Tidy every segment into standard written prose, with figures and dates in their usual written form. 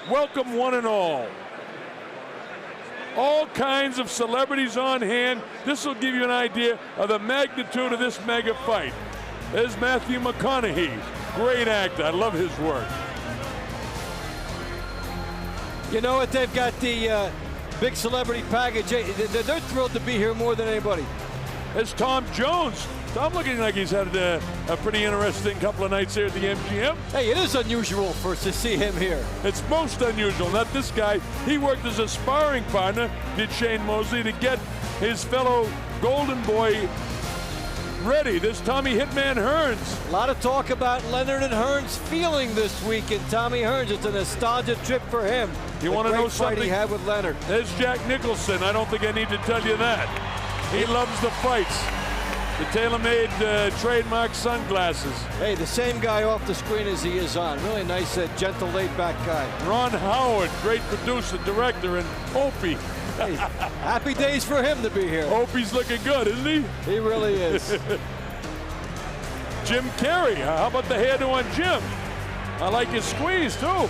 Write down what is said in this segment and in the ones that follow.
Welcome one and all. All kinds of celebrities on hand. This will give you an idea of the magnitude of this mega fight. There's Matthew McConaughey, great actor. I love his work. You know what? They've got the big celebrity package. They're thrilled to be here more than anybody. There's Tom Jones. Tom looking like he's had a pretty interesting couple of nights here at the MGM. Hey, it is unusual for us to see him here. It's most unusual. Not this guy. He worked as a sparring partner, did Shane Mosley, to get his fellow Golden Boy ready. There's Tommy Hitman Hearns. A lot of talk about Leonard and Hearns feeling this week, and Tommy Hearns, it's a nostalgia trip for him. You want to know something? Fight he had with Leonard. There's Jack Nicholson. I don't think I need to tell you that. He loves the fights. The tailor-made trademark sunglasses. Hey, the same guy off the screen as he is on. Really nice, gentle, laid-back guy. Ron Howard, great producer, director, and Opie. Hey, happy days for him to be here. Opie's looking good, isn't he? He really is. Jim Carrey. How about the hairdo on Jim? I like his squeeze, too.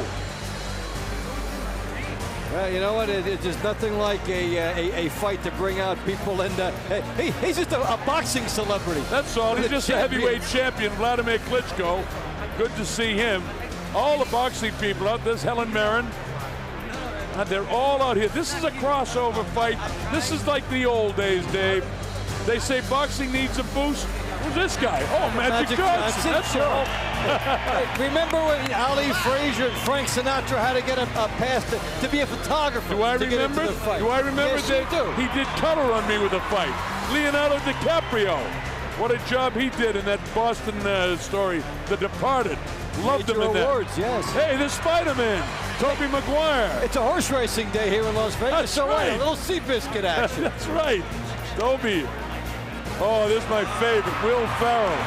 Well, you know what? There's nothing like a fight to bring out people. And he's just a boxing celebrity. That's all. He's just a heavyweight champion, Vladimir Klitschko. Good to see him. All the boxing people out. There's Helen Mirren. And they're all out here. This is a crossover fight. This is like the old days, Dave. They say boxing needs a boost. Who's this guy? Oh, Magic Johnson. That's all. Hey, remember when Ali Frazier and Frank Sinatra had to get a pass to be a photographer? Do I remember? Do I remember yes, that he did color on me with a fight? Leonardo DiCaprio. What a job he did in that Boston story, The Departed. Loved him in that. Awards, yes. Hey, the Spider-Man, Tobey Maguire. It's a horse racing day here in Las Vegas. That's right. A little Seabiscuit action. That's right. Toby. Oh, this is my favorite, Will Ferrell.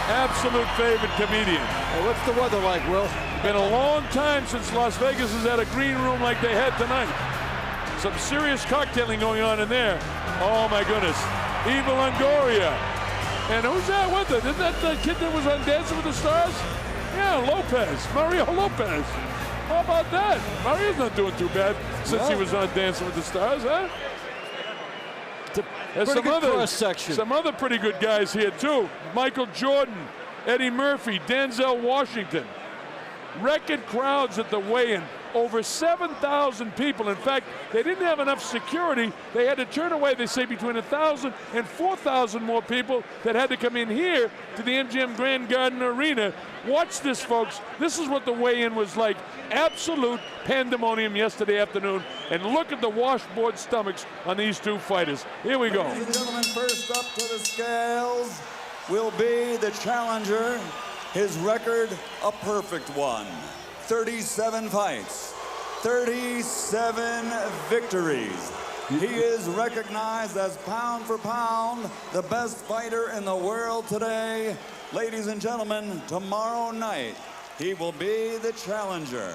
Absolute favorite comedian. Hey, what's the weather like, Will? Been a long time since Las Vegas has had a green room like they had tonight. Some serious cocktailing going on in there. Oh, my goodness. Eva Longoria. And who's that with her? Isn't that the kid that was on Dancing with the Stars? Yeah, Lopez. Mario Lopez. How about that? Mario's not doing too bad since he was on Dancing with the Stars, huh? There's some other pretty good guys here, too. Michael Jordan, Eddie Murphy, Denzel Washington. Record crowds at the weigh-in. Over 7,000 people. In fact, they didn't have enough security. They had to turn away, they say, between 1,000 and 4,000 more people that had to come in here to the MGM Grand Garden Arena. Watch this, folks. This is what the weigh-in was like. Absolute pandemonium yesterday afternoon. And look at the washboard stomachs on these two fighters. Here we go. Ladies and gentlemen, first up to the scales will be the challenger. His record, a perfect one. 37 fights, 37 victories. He is recognized as pound for pound the best fighter in the world today. Ladies and gentlemen, tomorrow night, he will be the challenger.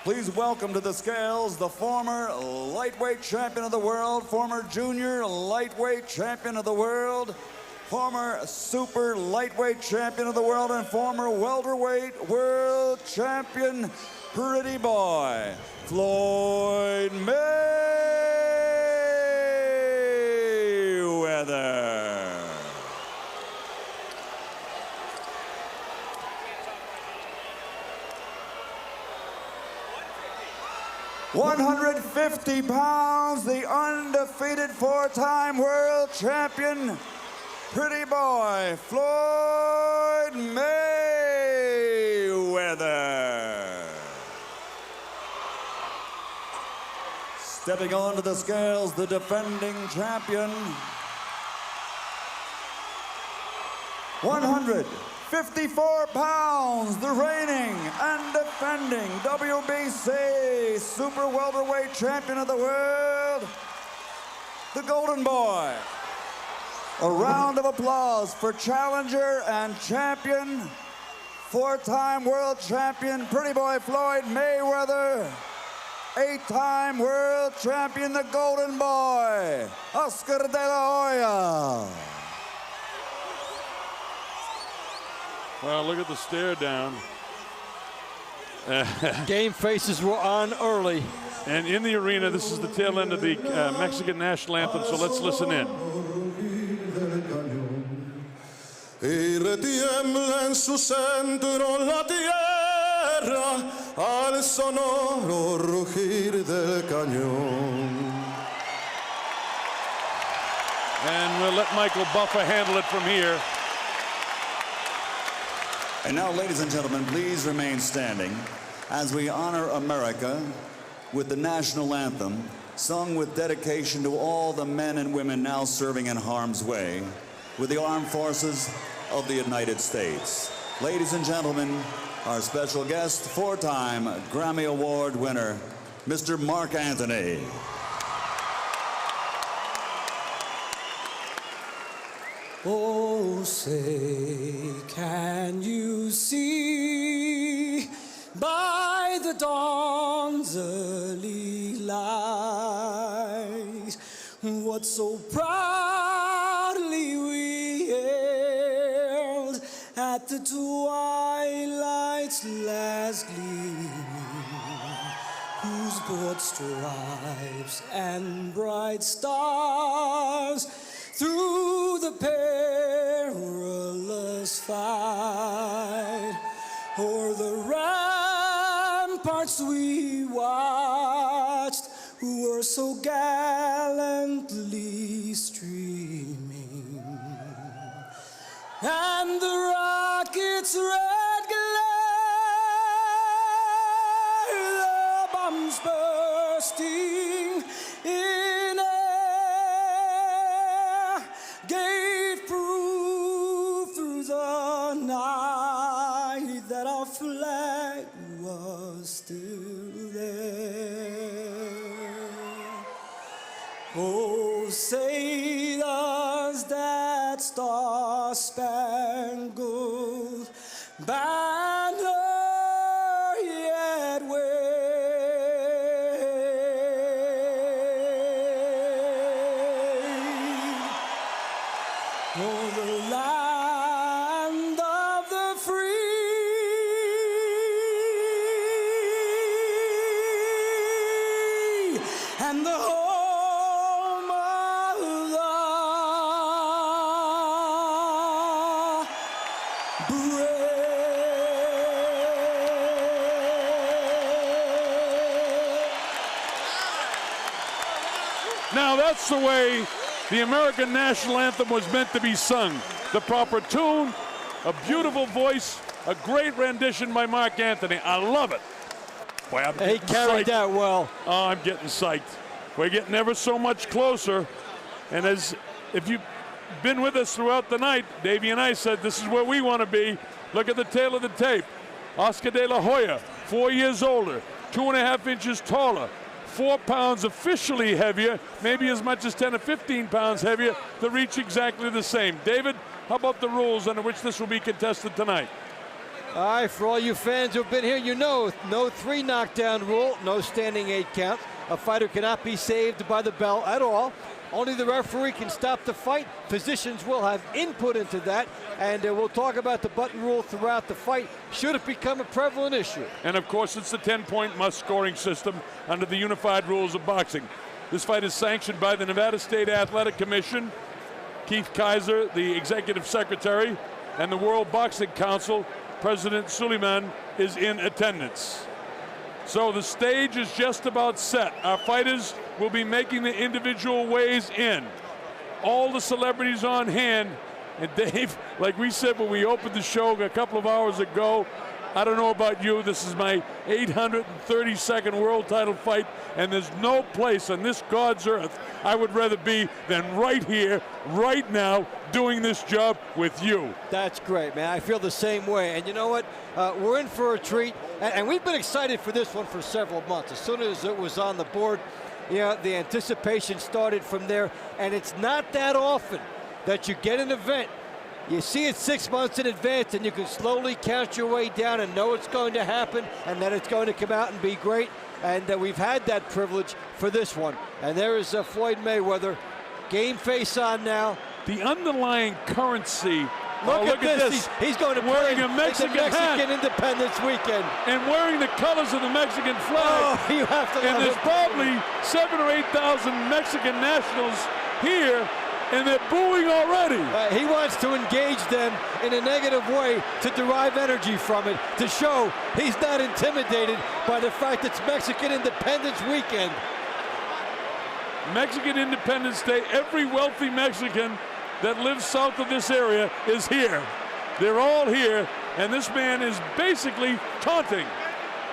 Please welcome to the scales the former lightweight champion of the world, former junior lightweight champion of the world, former super lightweight champion of the world, and former welterweight world champion, pretty boy, Floyd Mayweather. $150 pounds, the undefeated four-time world champion, pretty boy, Floyd Mayweather. Stepping onto the scales, the defending champion. 154 pounds, the reigning and defending WBC super welterweight champion of the world, the Golden Boy. A round of applause for challenger and champion, four-time world champion, pretty boy Floyd Mayweather, eight-time world champion, the Golden Boy, Oscar De La Hoya. Well, look at the stare down. Game faces were on early. And in the arena, this is the tail end of the Mexican National Anthem, so let's listen in. Y retiembla en su centro la tierra al sonoro rugir del cañón. And we'll let Michael Buffer handle it from here. And now, ladies and gentlemen, please remain standing as we honor America with the National Anthem, sung with dedication to all the men and women now serving in harm's way with the armed forces of the United States. Ladies and gentlemen, our special guest, four-time Grammy Award winner, Mr. Marck Anthony. Oh, say, can you see by the dawn's early light what so proudly we hailed at the twilight's last gleaming, whose broad stripes and bright stars through the perilous fight o'er the ramparts we watched were so gallantly streaming, and the rocket's red glare, the bombs bursting in air, gave proof through the night that our flag was still there. Oh, say does that star-spangled banner yet wave o'er the land of the free and the home of the brave. Now that's the way the American National Anthem was meant to be sung. The proper tune, a beautiful voice, a great rendition by Marck Anthony. I love it. Boy, I'm He getting carried psyched. that well. Oh, I'm getting psyched. We're getting ever so much closer. And as if you've been with us throughout the night, Davey and I said this is where we want to be. Look at the tail of the tape. Oscar De La Hoya, 4 years older, 2.5 inches taller, 4 pounds officially heavier, maybe as much as 10 or 15 pounds heavier, to reach exactly the same. David, how about the rules under which this will be contested tonight? All right, for all you fans who've been here, you know, no 3 knockdown rule, no standing 8 count. A fighter cannot be saved by the bell at all. Only the referee can stop the fight. Physicians will have input into that, and we'll talk about the button rule throughout the fight, should it become a prevalent issue. And of course, it's the 10-point must scoring system under the unified rules of boxing. This fight is sanctioned by the Nevada State Athletic Commission, Keith Kaiser, the executive secretary, and the World Boxing Council. President Suleiman is in attendance. So the stage is just about set. Our fighters will be making the individual ways in. All the celebrities on hand. And Dave, like we said when we opened the show a couple of hours ago, I don't know about you, this is my 832nd world title fight, and there's no place on this God's earth I would rather be than right here, right now, doing this job with you. That's great, man. I feel the same way. And you know what? We're in for a treat, and we've been excited for this one for several months. As soon as it was on the board, you know, the anticipation started from there, and it's not that often that you get an event. You see it 6 months in advance, and you can slowly count your way down and know it's going to happen and that it's going to come out and be great. And we've had that privilege for this one. And there is Floyd Mayweather, game face on now. The underlying currency Look at this. He's going to wearing play a Mexican Mexican Independence Weekend. And wearing the colors of the Mexican flag. Oh, you have to And love there's it. probably 7,000 or 8,000 Mexican nationals here, and they're booing already. He wants to engage them in a negative way to derive energy from it, to show he's not intimidated by the fact it's Mexican Independence Weekend. Mexican Independence Day, every wealthy Mexican that lives south of this area is here. They're all here, and this man is basically taunting.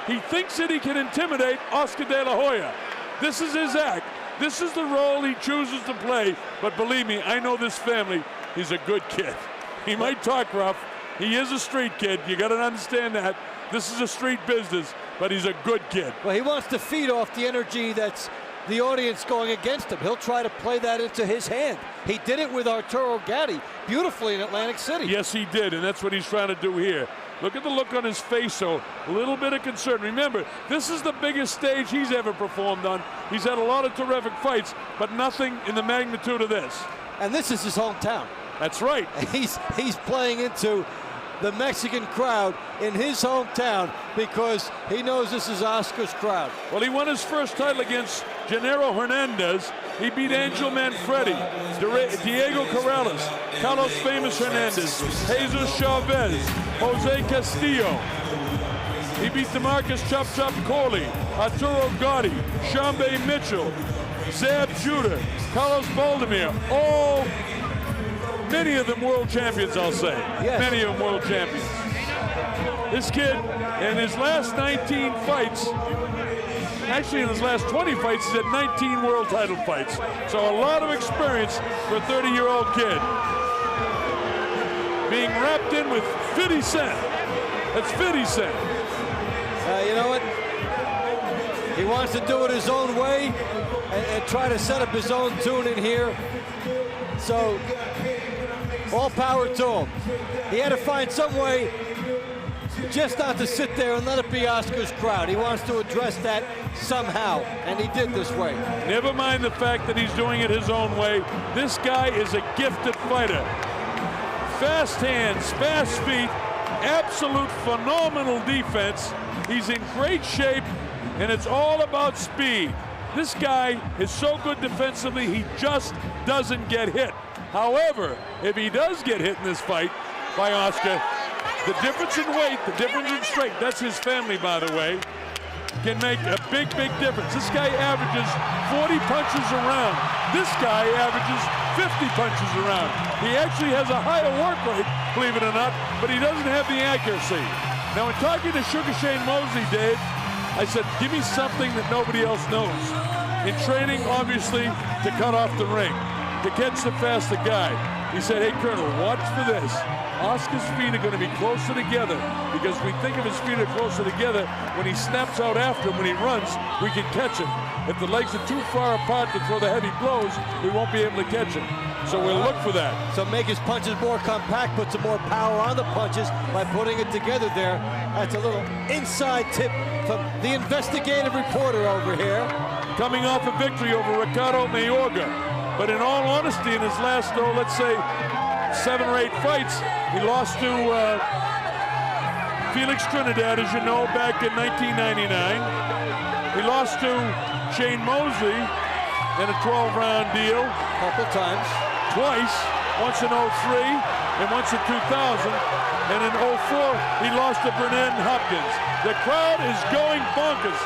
He thinks that he can intimidate Oscar De La Hoya. This is his act. This is the role he chooses to play, but believe me, I know this family. He's a good kid. He might talk rough. He is a street kid. You got to understand that. This is a street business, but he's a good kid. Well, he wants to feed off the energy that's the audience going against him. He'll try to play that into his hand. He did it with Arturo Gatti beautifully in Atlantic City. Yes, he did, and that's what he's trying to do here. Look at the look on his face, so a little bit of concern. Remember, this is the biggest stage he's ever performed on. He's had a lot of terrific fights, but nothing in the magnitude of this. And this is his hometown. That's right. He's playing into the Mexican crowd in his hometown because he knows this is Oscar's crowd. Well, he won his first title against Gennaro Hernandez. He beat Angel Manfredi, Diego Corrales, Carlos Famous Hernandez, Jesus Chavez, Jose Castillo. He beat DeMarcus Chop Chop Corley, Arturo Gotti, Shambe Mitchell, Zab Judah, Carlos Baldomir. All, many of them world champions, I'll say. Yes. Many of them world champions. This kid, in his last 19 fights, actually in his last 20 fights, he's had 19 world title fights. So a lot of experience for a 30-year-old kid. Being wrapped in with 50 Cent. That's 50 Cent. You know what? He wants to do it his own way and try to set up his own tune in here. So, all power to him. He had to find some way just not to sit there and let it be Oscar's crowd. He wants to address that somehow, and he did this way. Never mind the fact that he's doing it his own way. This guy is a gifted fighter. Fast hands, fast feet, absolute phenomenal defense. He's in great shape, and it's all about speed. This guy is so good defensively, he just doesn't get hit. However, if he does get hit in this fight by Oscar, the difference in weight, the difference in strength, that's his family, by the way, can make a big, big difference. This guy averages 40 punches a round. This guy averages 50 punches a round. He actually has a higher work rate, believe it or not, but he doesn't have the accuracy. Now, in talking to Sugar Shane Mosley, Dave, I said, give me something that nobody else knows. In training, obviously, to cut off the ring, to catch the faster guy. He said, hey, Colonel, watch for this. Oscar's feet are going to be closer together because we think of his feet are closer together. When he snaps out after him, when he runs, we can catch him. If the legs are too far apart to throw the heavy blows, we won't be able to catch him. So we'll look for that. So make his punches more compact, put some more power on the punches by putting it together there. That's a little inside tip from the investigative reporter over here. Coming off a victory over Ricardo Mayorga. But in all honesty, in his last, let's say, 7 or 8 fights, he lost to Felix Trinidad, as you know, back in 1999. He lost to Shane Mosley in a 12-round deal. Couple times. Twice, once in 03 and once in 2000. And in 04, he lost to Bernard Hopkins. The crowd is going bonkers.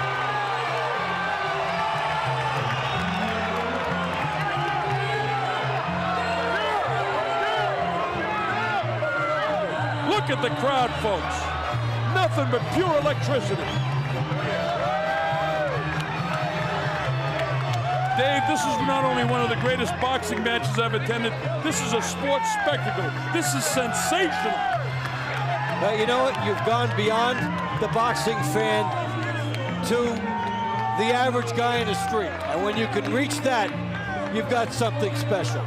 Look at the crowd, folks. Nothing but pure electricity. Dave, this is not only one of the greatest boxing matches I've attended, this is a sports spectacle. This is sensational. Well, you know what? You've gone beyond the boxing fan to the average guy in the street. And when you can reach that, you've got something special.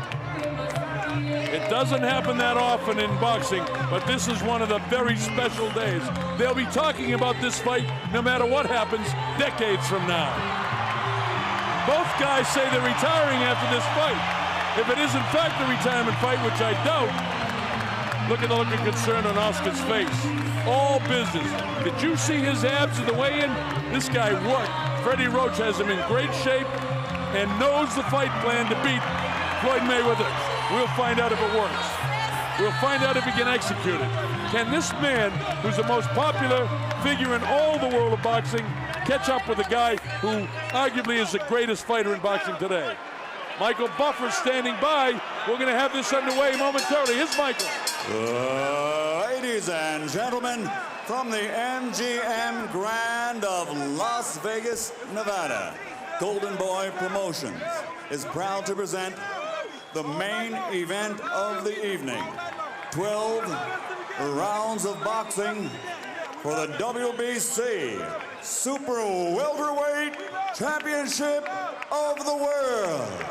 It doesn't happen that often in boxing, but this is one of the very special days. They'll be talking about this fight no matter what happens decades from now. Both guys say they're retiring after this fight. If it is in fact a retirement fight, which I doubt, Look at the look of concern on Oscar's face. All business. Did you see his abs in the weigh-in? This guy worked. Freddie Roach has him in great shape and knows the fight plan to beat Floyd Mayweather. We'll find out if it works. We'll find out if he can execute it. Can this man, who's the most popular figure in all the world of boxing, catch up with a guy who arguably is the greatest fighter in boxing today? Michael Buffer standing by. We're going to have this underway momentarily. Here's Michael. Ladies and gentlemen, from the MGM Grand of Las Vegas, Nevada, Golden Boy Promotions is proud to present the main event of the evening. 12 rounds of boxing for the WBC Super Welterweight Championship of the World.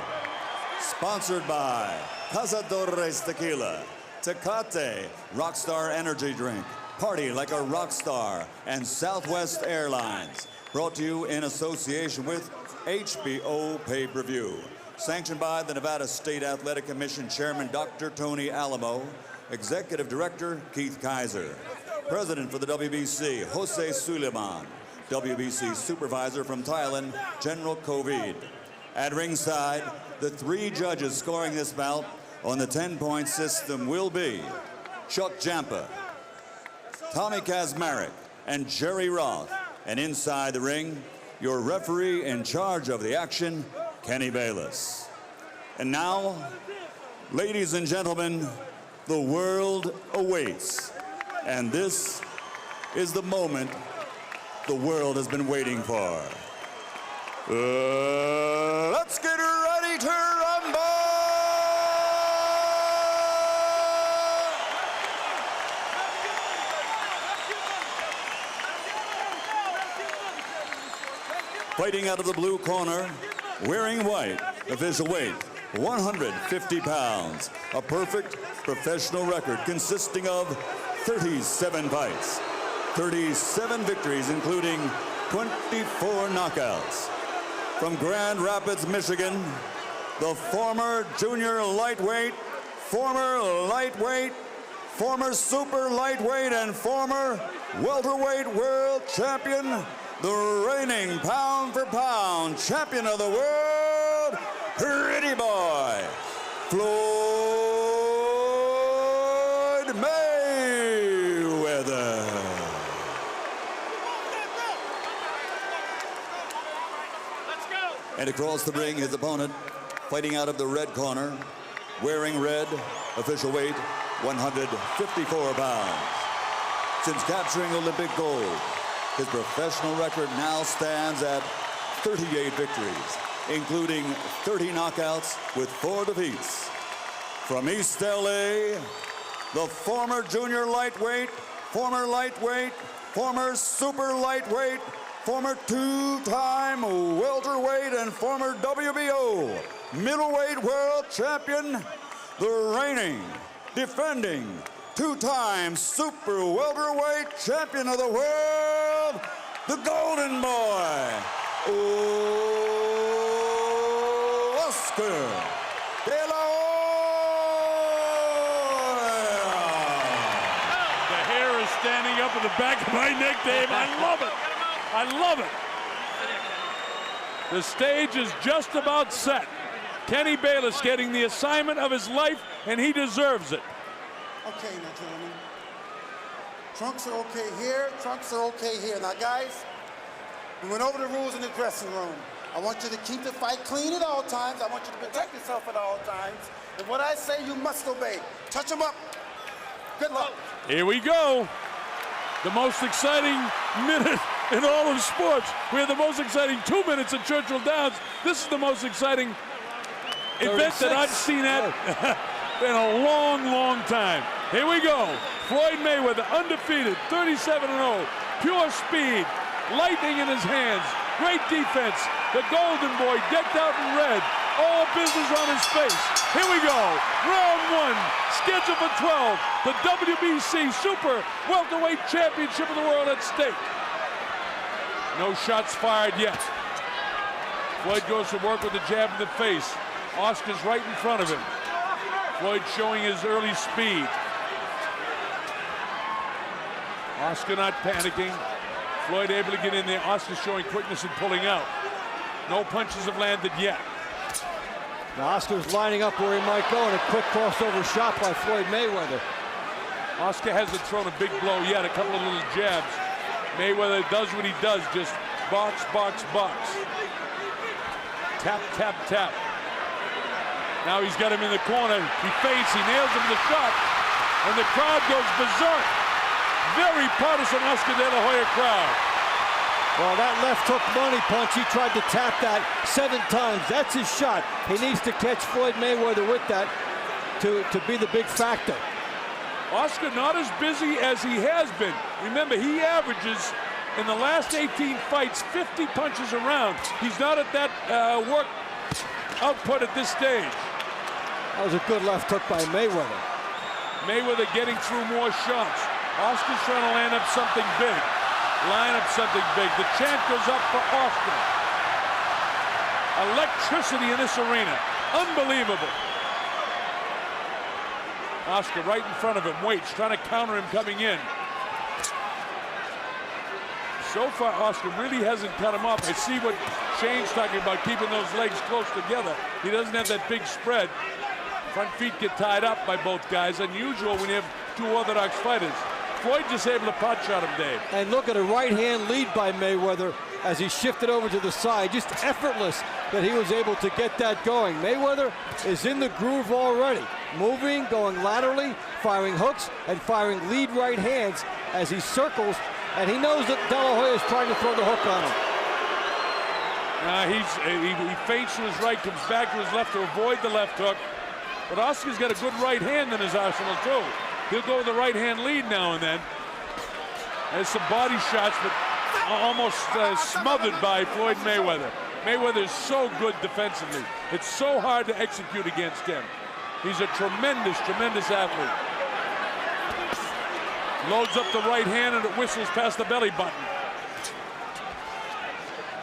Sponsored by Cazadores Tequila, Tecate Rockstar Energy Drink, Party Like a Rockstar, and Southwest Airlines. Brought to you in association with HBO Pay-Per-View. Sanctioned by the Nevada State Athletic Commission Chairman Dr. Tony Alamo, Executive Director Keith Kaiser, President for the WBC Jose Suleiman, WBC Supervisor from Thailand General Kovid. At ringside, the 3 judges scoring this bout on the 10-point system will be Chuck Jampa, Tommy Kazmarek, and Jerry Roth. And inside the ring, your referee in charge of the action, Kenny Bayless. And now, ladies and gentlemen, the world awaits. And this is the moment the world has been waiting for. Let's get ready to rumble! Fighting out of the blue corner, wearing white, official weight, 150 pounds. A perfect professional record consisting of 37 fights, 37 victories, including 24 knockouts. From Grand Rapids, Michigan, the former junior lightweight, former lightweight, former super lightweight, and former welterweight world champion, the reigning pound-for-pound champion of the world, Pretty Boy, Floyd Mayweather. And across the ring, his opponent, fighting out of the red corner, wearing red, official weight, 154 pounds. Since capturing Olympic gold, his professional record now stands at 38 victories, including 30 knockouts with 4 defeats. From East LA, the former junior lightweight, former super lightweight, former 2-time welterweight, and former WBO middleweight world champion, the reigning, defending, 2-time super welterweight champion of the world, the Golden Boy, Oscar De La Hoya. The hair is standing up in the back of my neck, Dave. I love it. I love it. The stage is just about set. Kenny Bayless getting the assignment of his life, and he deserves it. Okay, now, gentlemen. Trunks are okay here, trunks are okay here. Now, guys, we went over the rules in the dressing room. I want you to keep the fight clean at all times. I want you to protect yourself at all times. And what I say, you must obey. Touch them up. Good luck. Here we go. The most exciting minute in all of sports. We had the most exciting 2 minutes at Churchill Downs. This is the most exciting event that I've seen at in a long, long time. Here we go. Floyd Mayweather, undefeated, 37-0. Pure speed, lightning in his hands, great defense. The Golden Boy decked out in red, all business on his face. Here we go. Round 1, scheduled for 12. The WBC Super Welterweight Championship of the World at stake. No shots fired yet. Floyd goes to work with a jab in the face. Oscar's right in front of him. Floyd showing his early speed. Oscar not panicking. Floyd able to get in there. Oscar showing quickness and pulling out. No punches have landed yet. Now Oscar's lining up where he might go, and a quick crossover shot by Floyd Mayweather. Oscar hasn't thrown a big blow yet, a couple of little jabs. Mayweather does what he does, just box, box, box. Tap, tap, tap. Now he's got him in the corner. He feints, he nails him with the shot, and the crowd goes berserk. Very partisan Oscar De La Hoya crowd. Well, that left hook money punch, he tried to tap that 7 times. That's his shot. He needs to catch Floyd Mayweather with that to be the big factor. Oscar not as busy as he has been. Remember, he averages in the last 18 fights 50 punches a round. He's not at that work output at this stage. That was a good left hook by Mayweather. Mayweather getting through more shots. Oscar's trying to land up something big. Line up something big. The chant goes up for Oscar. Electricity in this arena. Unbelievable. Oscar right in front of him, waits, trying to counter him coming in. So far, Oscar really hasn't cut him off. I see what Shane's talking about, keeping those legs close together. He doesn't have that big spread. Front feet get tied up by both guys. Unusual when you have 2 orthodox fighters. Floyd just able to pot shot him, Dave. And look at a right-hand lead by Mayweather as he shifted over to the side. Just effortless that he was able to get that going. Mayweather is in the groove already. Moving, going laterally, firing hooks, and firing lead right hands as he circles. And he knows that De La Hoya is trying to throw the hook on him. He feints to his right, comes back to his left to avoid the left hook. But Oscar's got a good right hand in his arsenal, too. He'll go with the right-hand lead now and then. There's some body shots, but almost smothered by Floyd Mayweather. Mayweather is so good defensively. It's so hard to execute against him. He's a tremendous, tremendous athlete. Loads up the right hand and it whistles past the belly button.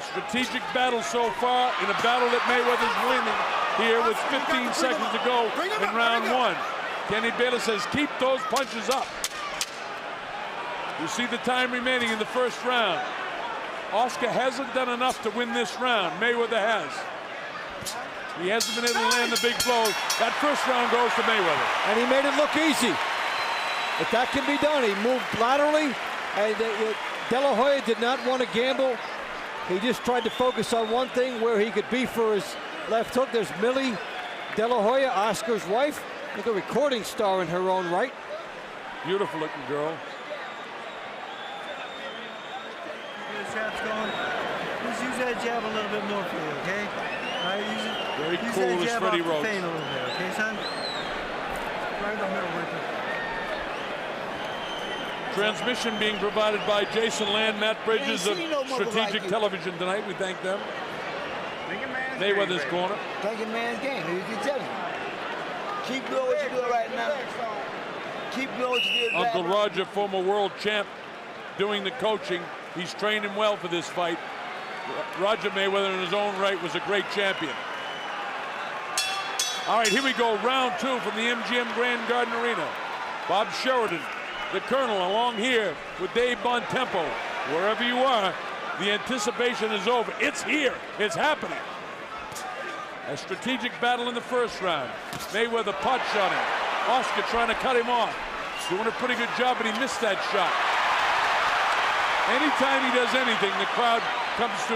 Strategic battle so far in a battle that Mayweather's winning here with 15 seconds to go in round 1. Kenny Bayless says, keep those punches up. You see the time remaining in the first round. Oscar hasn't done enough to win this round. Mayweather has. He hasn't been able to land the big blow. That first round goes to Mayweather. And he made it look easy. If that can be done, he moved laterally, and De La Hoya did not want to gamble. He just tried to focus on one thing, where he could be for his left hook. There's Millie De La Hoya, Oscar's wife. Look, a recording star in her own right. Beautiful looking girl. Get the jabs going. Just use that jab a little bit more for you, okay? All right, use it. Very use cool that as jab Freddie off the Roach. feint a little bit, okay, son? Right in the middle with it. Transmission being provided by Jason Land, Matt Bridges of Strategic Television tonight. We thank them. Mayweather's corner. Take a man's game. You can tell him. Keep doing what you're doing right now. Keep doing what you're doing. Uncle Roger, former world champ, doing the coaching. He's trained him well for this fight. Roger Mayweather in his own right was a great champion. All right, here we go. Round 2 from the MGM Grand Garden Arena. Bob Sheridan, the Colonel, along here with Dave Bontempo. Wherever you are, the anticipation is over. It's here. It's happening. A strategic battle in the first round. Mayweather pot shotting. Oscar trying to cut him off. Doing a pretty good job, but he missed that shot. Anytime he does anything, the crowd comes to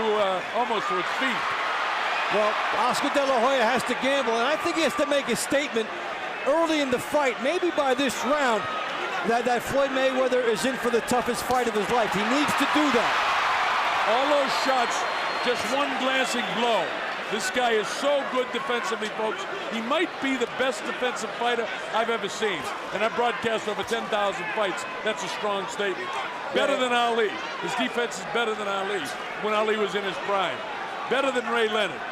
almost to its feet. Well, Oscar De La Hoya has to gamble, and I think he has to make a statement early in the fight, maybe by this round, that Floyd Mayweather is in for the toughest fight of his life. He needs to do that. All those shots, just one glancing blow. This guy is so good defensively, folks. He might be the best defensive fighter I've ever seen. And I've broadcast over 10,000 fights. That's a strong statement. Better than Ali. His defense is better than Ali when Ali was in his prime. Better than Ray Leonard.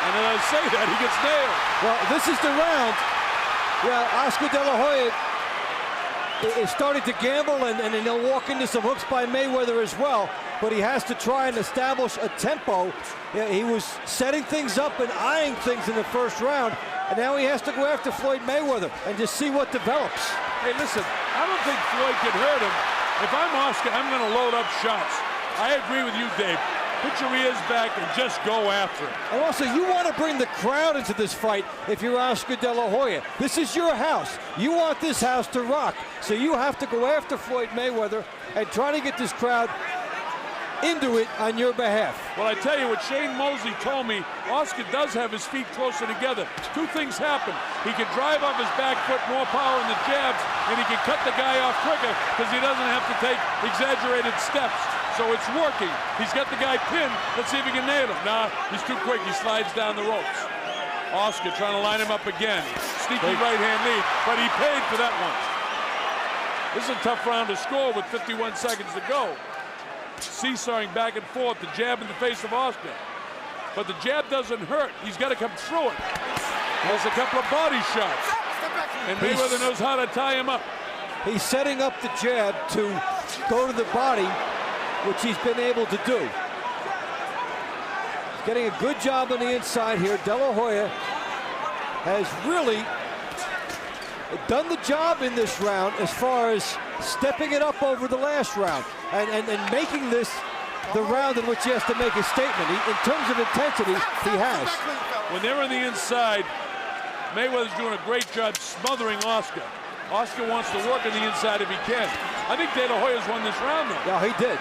And as I say that, he gets nailed. Well, this is the round. Yeah, Oscar De La Hoya is starting to gamble, and he'll walk into some hooks by Mayweather as well. but he has to try and establish a tempo. He was setting things up and eyeing things in the first round, and now he has to go after Floyd Mayweather and just see what develops. Hey, listen, I don't think Floyd can hurt him. If I'm Oscar, I'm going to load up shots. I agree with you, Dave. Put your ears back and just go after him. And also, you want to bring the crowd into this fight if you're Oscar De La Hoya. This is your house. You want this house to rock. So you have to go after Floyd Mayweather and try to get this crowd into it on your behalf. Well, I tell you what Shane Mosley told me, Oscar does have his feet closer together. Two things happen. He can drive off his back foot, more power in the jabs, and he can cut the guy off quicker because he doesn't have to take exaggerated steps. So it's working. He's got the guy pinned. Let's see if he can nail him. Nah, he's too quick. He slides down the ropes. Oscar trying to line him up again. Sneaky right-hand lead, but he paid for that one. This is a tough round to score with 51 seconds to go. Seesawing back and forth, the jab in the face of Oscar. But the jab doesn't hurt. He's got to come through it. There's a couple of body shots. And Mayweather knows how to tie him up. He's setting up the jab to go to the body, which he's been able to do. He's getting a good job on the inside here. De La Hoya has really done the job in this round as far as stepping it up over the last round and making this the round in which he has to make a statement. In terms of intensity, he has. When they're on the inside, Mayweather's doing a great job smothering Oscar. Oscar wants to work on the inside if he can. I think De La Hoya's won this round, though. Yeah, he did.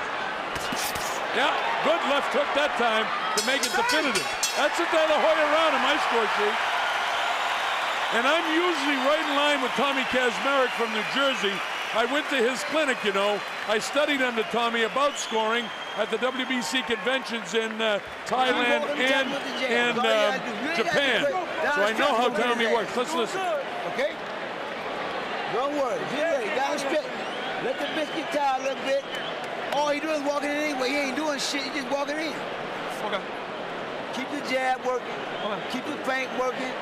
Yeah, good left hook that time to make it definitive. That's a De La Hoya round in my score sheet. And I'm usually right in line with Tommy Kazmarek from New Jersey. I went to his clinic, you know. I studied under Tommy about scoring at the WBC conventions in Thailand and Japan. So I know how Tommy works. Let's listen. Okay? Don't worry. Get ready. Down straight. Let the biscuit tie a little bit. All he doing is walking in anyway. He ain't doing shit. He just walking in. Okay. Keep the jab working. Keep the feint working.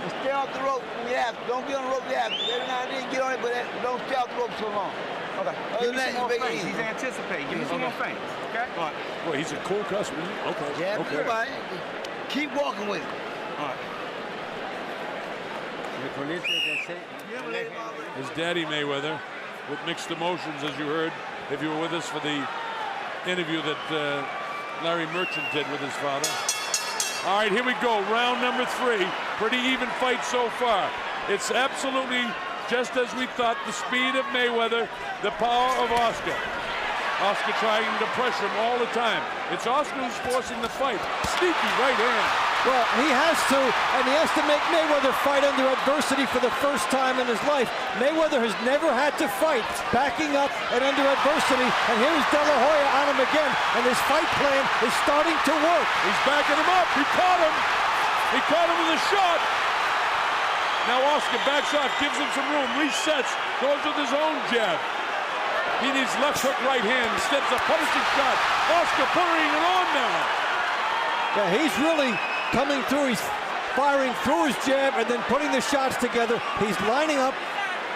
And stay off the rope when you have to. Don't be on the rope when you have to. Every now and then get on it, but don't stay off the rope so long. Okay. Other than that, you make it easy. He's anticipating. Give me some more feints. Okay? All right. Well, he's a cool customer. Okay. Jab, okay. Right. Keep walking with it. All right. His daddy Mayweather with mixed emotions, as you heard, if you were with us for the interview that Larry Merchant did with his father. All right, here we go. Round number 3. Pretty even fight so far. It's absolutely just as we thought. The speed of Mayweather, the power of Oscar. Oscar trying to pressure him all the time. It's Oscar who's forcing the fight. Sneaky right hand. Well, he has to, and he has to make Mayweather fight under adversity for the first time in his life. Mayweather has never had to fight backing up and under adversity, and here's De La Hoya on him again, and his fight plan is starting to work. He's backing him up. He caught him. He caught him with a shot. Now Oscar backs off, gives him some room, resets, goes with his own jab. He needs left hook right hand. Instead, it's a punishing shot. Oscar putting it on now. Yeah, he's really coming through. He's firing through his jab and then putting the shots together. He's lining up,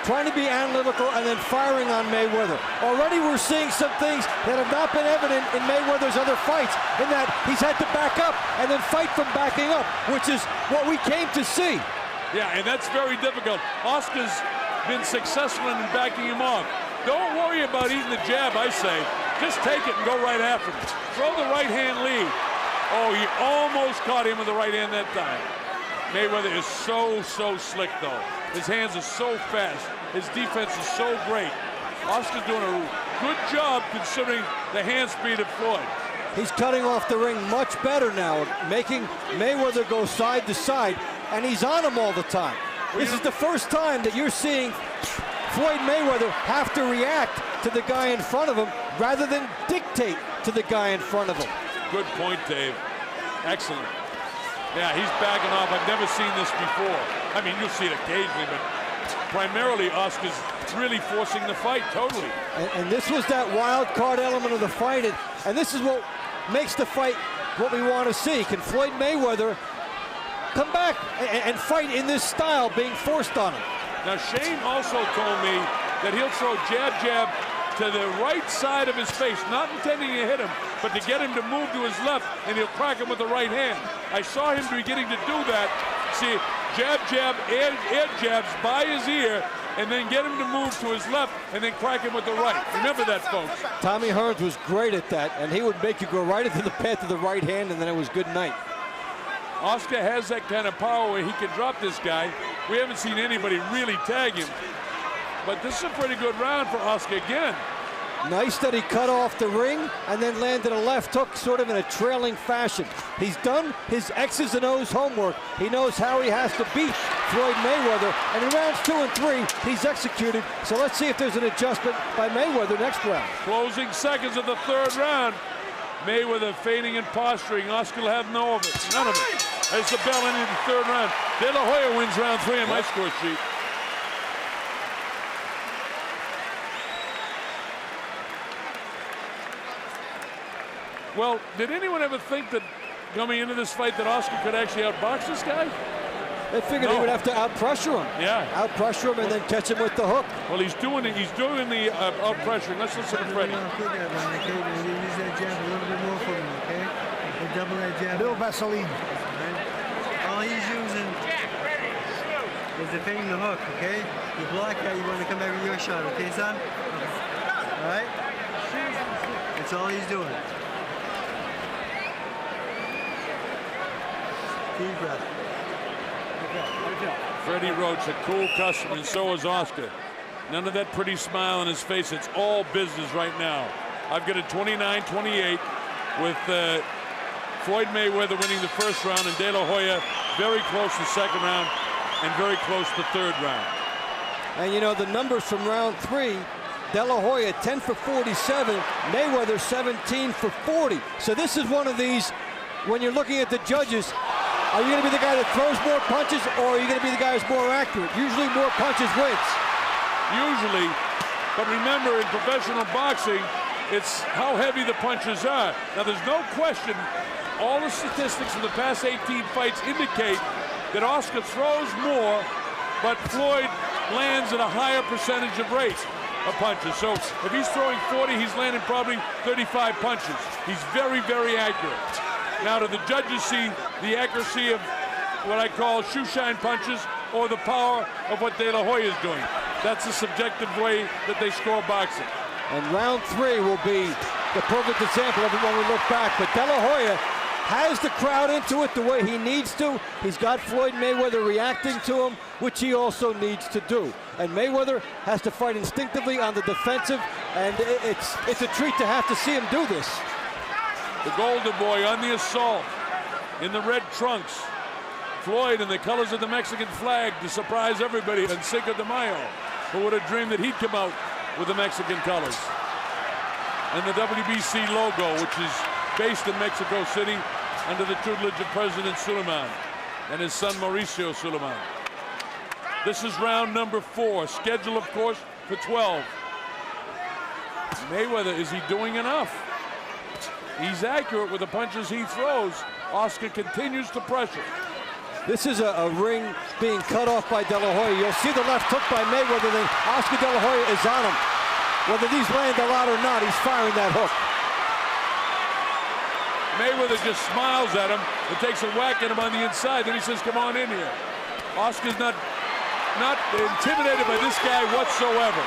trying to be analytical, and then firing on Mayweather. Already we're seeing some things that have not been evident in Mayweather's other fights, in that he's had to back up and then fight from backing up, which is what we came to see. Yeah, and that's very difficult. Oscar's been successful in backing him off. Don't worry about eating the jab, I say. Just take it and go right after him. Throw the right hand lead. Oh, he almost caught him with the right hand that time. Mayweather is so slick, though. His hands are so fast. His defense is so great. Oscar's doing a good job considering the hand speed of Floyd. He's cutting off the ring much better now, making Mayweather go side to side, and he's on him all the time. This is the first time that you're seeing Floyd Mayweather have to react to the guy in front of him rather than dictate to the guy in front of him. Good point, Dave. Excellent. Yeah, he's backing off. I've never seen this before. I mean, you'll see it occasionally, but primarily Oscar's really forcing the fight totally. And this was that wild card element of the fight, and this is what makes the fight what we want to see. Can Floyd Mayweather come back and fight in this style being forced on him? Now, Shane also told me that he'll throw jab, jab, to the right side of his face, not intending to hit him, but to get him to move to his left, and he'll crack him with the right hand. I saw him beginning to do that. See, jab, jab, air jabs by his ear, and then get him to move to his left, and then crack him with the right. Remember that, folks. Tommy Hearns was great at that, and he would make you go right into the path of the right hand, and then it was good night. Oscar has that kind of power where he can drop this guy. We haven't seen anybody really tag him. But this is a pretty good round for Oscar again. Nice that he cut off the ring and then landed a left hook sort of in a trailing fashion. He's done his X's and O's homework. He knows how he has to beat Floyd Mayweather. And in rounds 2 and 3, he's executed. So let's see if there's an adjustment by Mayweather next round. Closing seconds of the third round. Mayweather feigning and posturing. Oscar will have none of it. There's the bell ending the third round. De La Hoya wins round 3 on my score sheet. Well, did anyone ever think that coming into this fight that Oscar could actually outbox this guy? They figured he would have to out-pressure him. Yeah. Out-pressure him and then catch him with the hook. Well, he's doing it. He's doing the out-pressuring. Let's listen to Freddie. Use that jab a little bit more for him, okay? And double that jab. Bill Vaseline. All he's using is defending the hook, okay? You block that, you want to come back with your shot, okay, son? All right? That's all he's doing. Deep breath. Freddie Roach, a cool customer, and so is Oscar. None of that pretty smile on his face. It's all business right now. I've got a 29-28 with Floyd Mayweather winning the first round and De La Hoya very close to the second round and very close to the third round. And you know, the numbers from round 3, De La Hoya 10 for 47, Mayweather 17 for 40. So this is one of these, when you're looking at the judges, are you going to be the guy that throws more punches, or are you going to be the guy who's more accurate? Usually more punches wins. Usually, but remember in professional boxing, it's how heavy the punches are. Now there's no question, all the statistics of the past 18 fights indicate that Oscar throws more, but Floyd lands at a higher percentage of rate of punches. So if he's throwing 40, he's landing probably 35 punches. He's very, very accurate. Now, do the judges see the accuracy of what I call shoeshine punches or the power of what De La Hoya is doing? That's a subjective way that they score boxing. And round 3 will be the perfect example of it when we look back. But De La Hoya has the crowd into it the way he needs to. He's got Floyd Mayweather reacting to him, which he also needs to do. And Mayweather has to fight instinctively on the defensive, and it's a treat to have to see him do this. The Golden Boy on the assault in the red trunks. Floyd in the colors of the Mexican flag to surprise everybody. And Cinco de Mayo, who would have dreamed that he'd come out with the Mexican colors. And the WBC logo, which is based in Mexico City under the tutelage of President Suleiman and his son Mauricio Suleiman. This is round number 4, scheduled of course for 12. Mayweather, is he doing enough? He's accurate with the punches he throws. Oscar continues to pressure. This is a ring being cut off by De La Hoya. You'll see the left hook by Mayweather, then Oscar De La Hoya is on him. Whether these land a lot or not, he's firing that hook. Mayweather just smiles at him and takes a whack at him on the inside. Then he says, come on in here. Oscar's not intimidated by this guy whatsoever.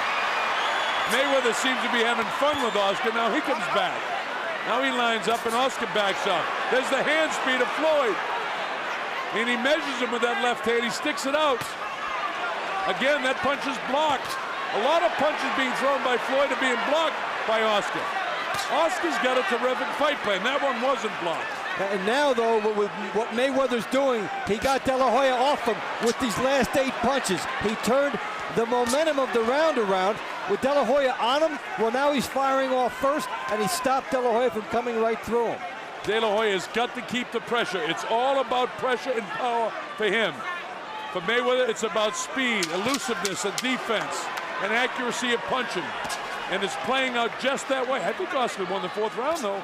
Mayweather seems to be having fun with Oscar. Now he comes back. Now he lines up and Oscar backs up. There's the hand speed of Floyd. And he measures him with that left hand. He sticks it out. Again, that punch is blocked. A lot of punches being thrown by Floyd are being blocked by Oscar. Oscar's got a terrific fight plan. That one wasn't blocked. And now, though, with what Mayweather's doing, he got De La Hoya off him with these last 8 punches. He turned the momentum of the round around with De La Hoya on him. Well, now he's firing off first, and he stopped De La Hoya from coming right through him. De La Hoya has got to keep the pressure. It's all about pressure and power for him. For Mayweather, it's about speed, elusiveness, and defense, and accuracy of punching. And it's playing out just that way. I think Oscar won the 4th round, though.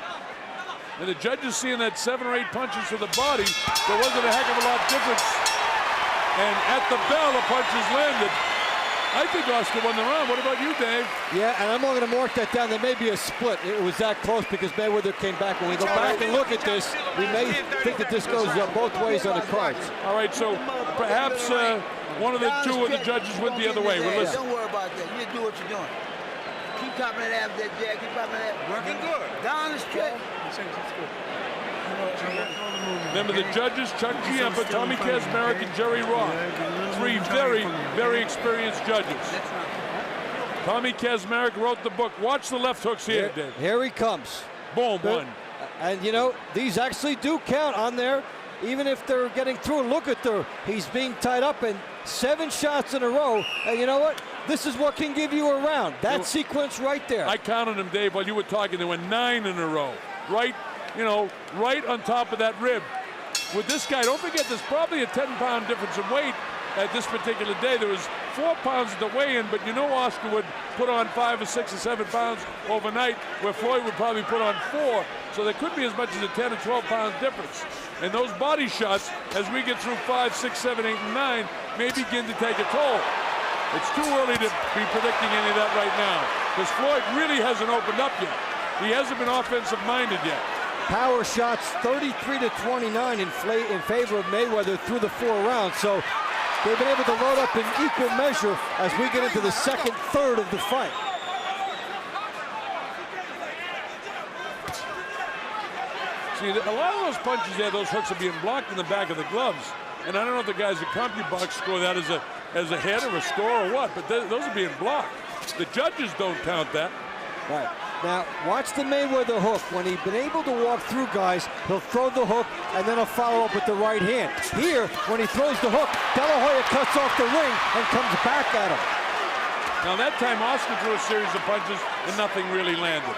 And the judges seeing that 7 or 8 punches to the body, there wasn't a heck of a lot difference. And at the bell, the punches landed. I think Oscar won the round. What about you, Dave? Yeah, and I'm going to mark that down. There may be a split. It was that close because Mayweather came back. When we go back and look at this, we may think that this goes both ways on the cards. All right, so perhaps one of the two of the judges went the other way. Well, listen. Don't worry about that. You just do what you're doing. Keep popping that ass, that Jack. Keep popping that. Working good. Down the stretch. Remember the judges, Chuck Giampa, Tommy Kazmarek, and Jerry Roth. Three very, very experienced judges. Tommy Kazmarek wrote the book. Watch the left hooks here, Dave. Here he comes. Boom, one. And you know, these actually do count on there, even if they're getting through. Look at he's being tied up, and 7 shots in a row. And you know what? This is what can give you a round. That sequence right there. I counted them, Dave, while you were talking. There were 9 in a row. Right, you know, right on top of that rib. With this guy, don't forget, there's probably a 10-pound difference in weight at this particular day. There was 4 pounds at the weigh-in, but you know Oscar would put on 5 or 6 or 7 pounds overnight, where Floyd would probably put on 4. So there could be as much as a 10 or 12-pound difference. And those body shots, as we get through 5, 6, 7, 8, and 9, may begin to take a toll. It's too early to be predicting any of that right now, because Floyd really hasn't opened up yet. He hasn't been offensive-minded yet. Power shots 33-29 in favor of Mayweather through the 4 rounds. So they've been able to load up in equal measure as we get into the second third of the fight. See, a lot of those punches there, those hooks are being blocked in the back of the gloves. And I don't know if the guys at CompuBox score that as a hit or a score or what, but those are being blocked. The judges don't count that. Right. Now, watch the Mayweather hook. When he's been able to walk through guys, he'll throw the hook, and then he'll follow up with the right hand. Here, when he throws the hook, De La Hoya cuts off the ring and comes back at him. Now, that time, Oscar threw a series of punches, and nothing really landed.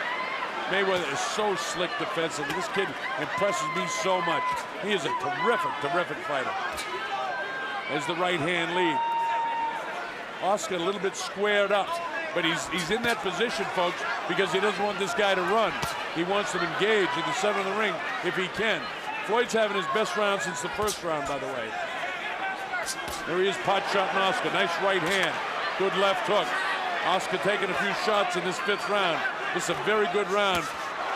Mayweather is so slick defensively. This kid impresses me so much. He is a terrific, terrific fighter. There's the right hand lead. Oscar a little bit squared up. But he's in that position, folks, because he doesn't want this guy to run. He wants him engaged in the center of the ring if he can. Floyd's having his best round since the first round, by the way. There he is, pot shot on Oscar. Nice right hand. Good left hook. Oscar taking a few shots in this 5th round. This is a very good round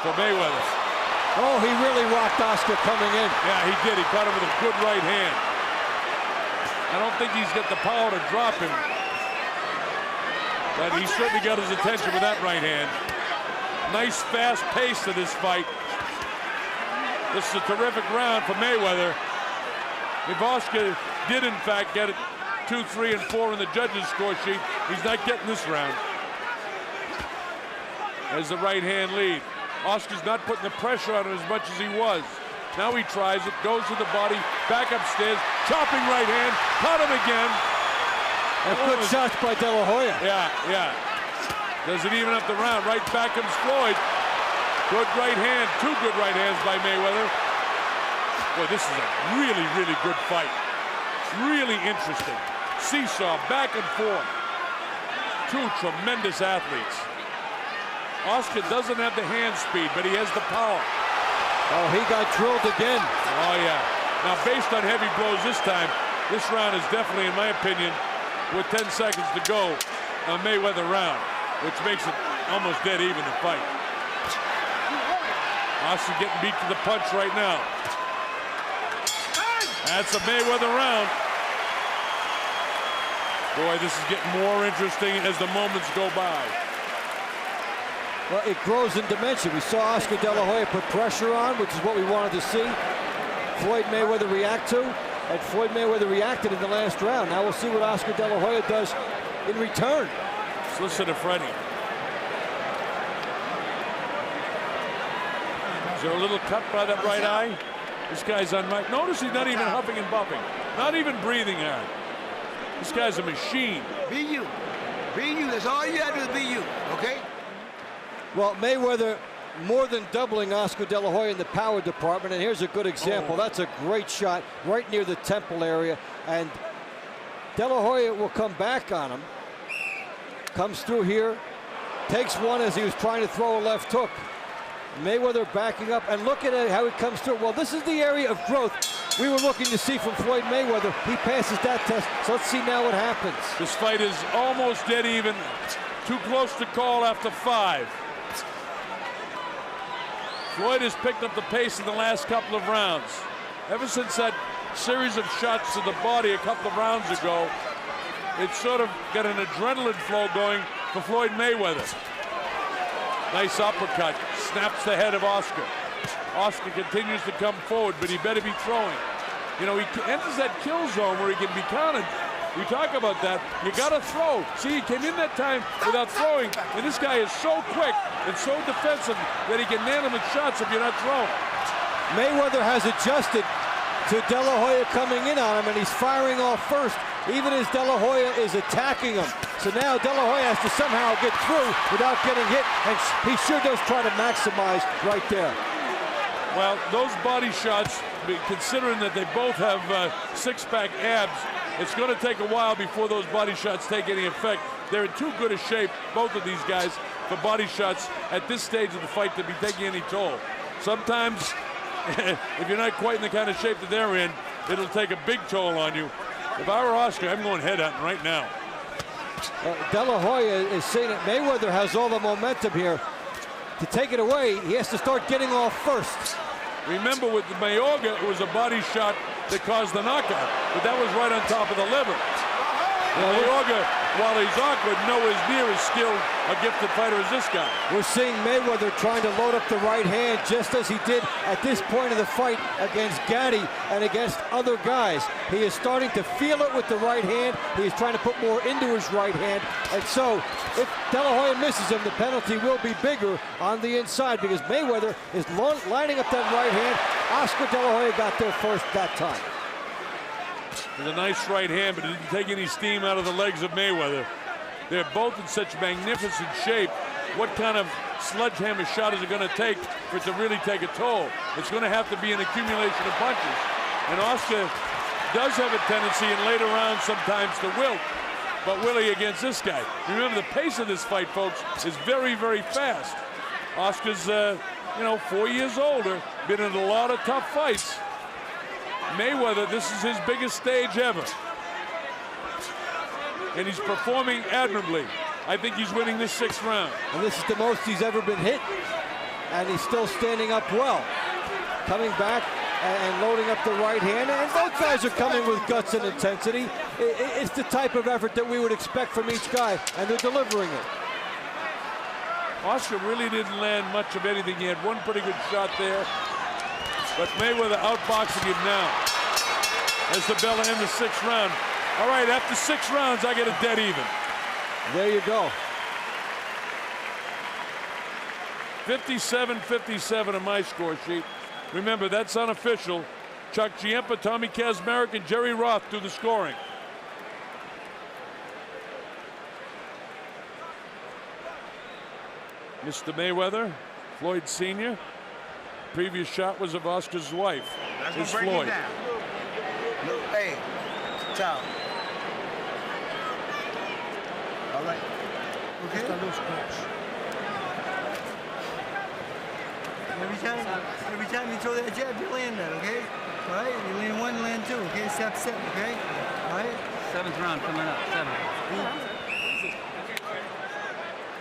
for Mayweather. Oh, he really rocked Oscar coming in. Yeah, he did. He caught him with a good right hand. I don't think he's got the power to drop him. But he certainly got his attention with that right hand. Nice fast pace to this fight. This is a terrific round for Mayweather. If Oscar did in fact get it 2, 3, and 4 in the judges' score sheet, he's not getting this round. There's the right hand lead. Oscar's not putting the pressure on him as much as he was. Now he tries it, goes to the body, back upstairs, chopping right hand, caught him again. And good shots by De La Hoya. Yeah, yeah. Does it even up the round? Right back comes Floyd. Good right hand, 2 good right hands by Mayweather. Boy, this is a really, really good fight. Really interesting. Seesaw, back and forth. 2 tremendous athletes. Oscar doesn't have the hand speed, but he has the power. Oh, he got drilled again. Oh, yeah. Now, based on heavy blows this time, this round is definitely, in my opinion, with 10 seconds to go, a Mayweather round, which makes it almost dead even the fight. Oscar getting beat to the punch right now. That's a Mayweather round. Boy, this is getting more interesting as the moments go by. Well, it grows in dimension. We saw Oscar De La Hoya put pressure on, which is what we wanted to see. Floyd Mayweather react to. And Floyd Mayweather reacted in the last round. Now we'll see what Oscar De La Hoya does in return. Let's listen to Freddie. Is there a little cut by that right eye? This guy's on mic. Notice he's not even huffing and buffing. Not even breathing hard. This guy's a machine. Be you. Be you. That's all you got to do is be you, okay? Well, Mayweather more than doubling Oscar De La Hoya in the power department, and here's a good example. That's a great shot right near the temple area, and De La Hoya will come back on him. Comes through here, takes one as he was trying to throw a left hook. Mayweather backing up, and look at how he comes through. Well, this is the area of growth. we were looking to see from Floyd Mayweather. He passes that test, so let's see now what happens. This fight is almost dead even. Too close to call after 5. Floyd has picked up the pace in the last couple of rounds. Ever since that series of shots to the body a couple of rounds ago, it's sort of got an adrenaline flow going for Floyd Mayweather. Nice uppercut, snaps the head of Oscar. Oscar continues to come forward, but he better be throwing. You know, he enters that kill zone where he can be counted. We talk about that. You got to throw. See, he came in that time without throwing, and this guy is so quick and so defensive that he can nail him with shots if you're not throwing. Mayweather has adjusted to De La Hoya coming in on him, and he's firing off first, even as De La Hoya is attacking him. So now De La Hoya has to somehow get through without getting hit, and he sure does try to maximize right there. Well, those body shots, considering that they both have six-pack abs, it's going to take a while before those body shots take any effect. They're in too good a shape, both of these guys, for body shots at this stage of the fight to be taking any toll. Sometimes, if you're not quite in the kind of shape that they're in, it'll take a big toll on you. If I were Oscar, I'm going headhunting right now. De La Hoya is saying that Mayweather has all the momentum here. To take it away, he has to start getting off first. Remember, with the Mayweather, it was a body shot that caused the knockout, but that was right on top of the liver. Mayweather, while he's awkward, nowhere near as skilled a gifted fighter as this guy. We're seeing Mayweather trying to load up the right hand just as he did at this point of the fight against Gatti and against other guys. He is starting to feel it with the right hand. He is trying to put more into his right hand. And so, if De La Hoya misses him, the penalty will be bigger on the inside because Mayweather is lining up that right hand. Oscar De La Hoya got there first that time. With a nice right hand, but it didn't take any steam out of the legs of Mayweather. They're both in such magnificent shape. What kind of sledgehammer shot is it going to take for it to really take a toll? It's going to have to be an accumulation of punches. And Oscar does have a tendency in later rounds sometimes to wilt. But will he against this guy? Remember, the pace of this fight, folks, is very, very fast. Oscar's, 4 years older, been in a lot of tough fights. Mayweather, this is his biggest stage ever. And he's performing admirably. I think he's winning this 6th round. And this is the most he's ever been hit. And he's still standing up well. Coming back and loading up the right hand. And both guys are coming with guts and intensity. It's the type of effort that we would expect from each guy, and they're delivering it. Oscar really didn't land much of anything. He had one pretty good shot there. But Mayweather outboxing him now. As the bell ends the 6th round. All right, after 6 rounds, I get a dead even. There you go. 57-57 on my score sheet. Remember, that's unofficial. Chuck Giempa, Tommy Kazmarek, and Jerry Roth do the scoring. Mr. Mayweather, Floyd Sr. Previous shot was of Oscar's wife. It's Floyd. Look, hey, ciao. All right. Okay. Every time you throw that jab, you land that, okay? All right? You land one, land two, okay? Step, okay? All right? 7th round coming up, 7.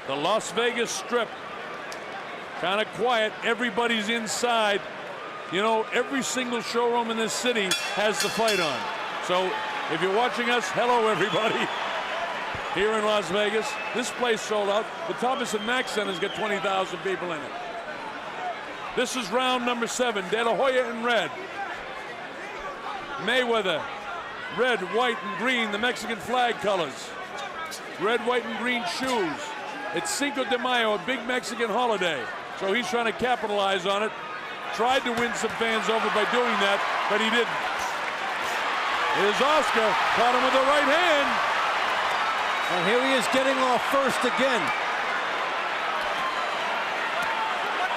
The Las Vegas Strip. Kind of quiet. Everybody's inside. You know, every single showroom in this city has the fight on. So if you're watching us, hello everybody. Here in Las Vegas, this place sold out. The Thomas and Mack Center's got 20,000 people in it. This is round number 7. De La Hoya in red. Mayweather, red, white, and green, the Mexican flag colors. Red, white, and green shoes. It's Cinco de Mayo, a big Mexican holiday. So he's trying to capitalize on it. Tried to win some fans over by doing that, but he didn't. Here's Oscar, caught him with the right hand. And here he is getting off first again.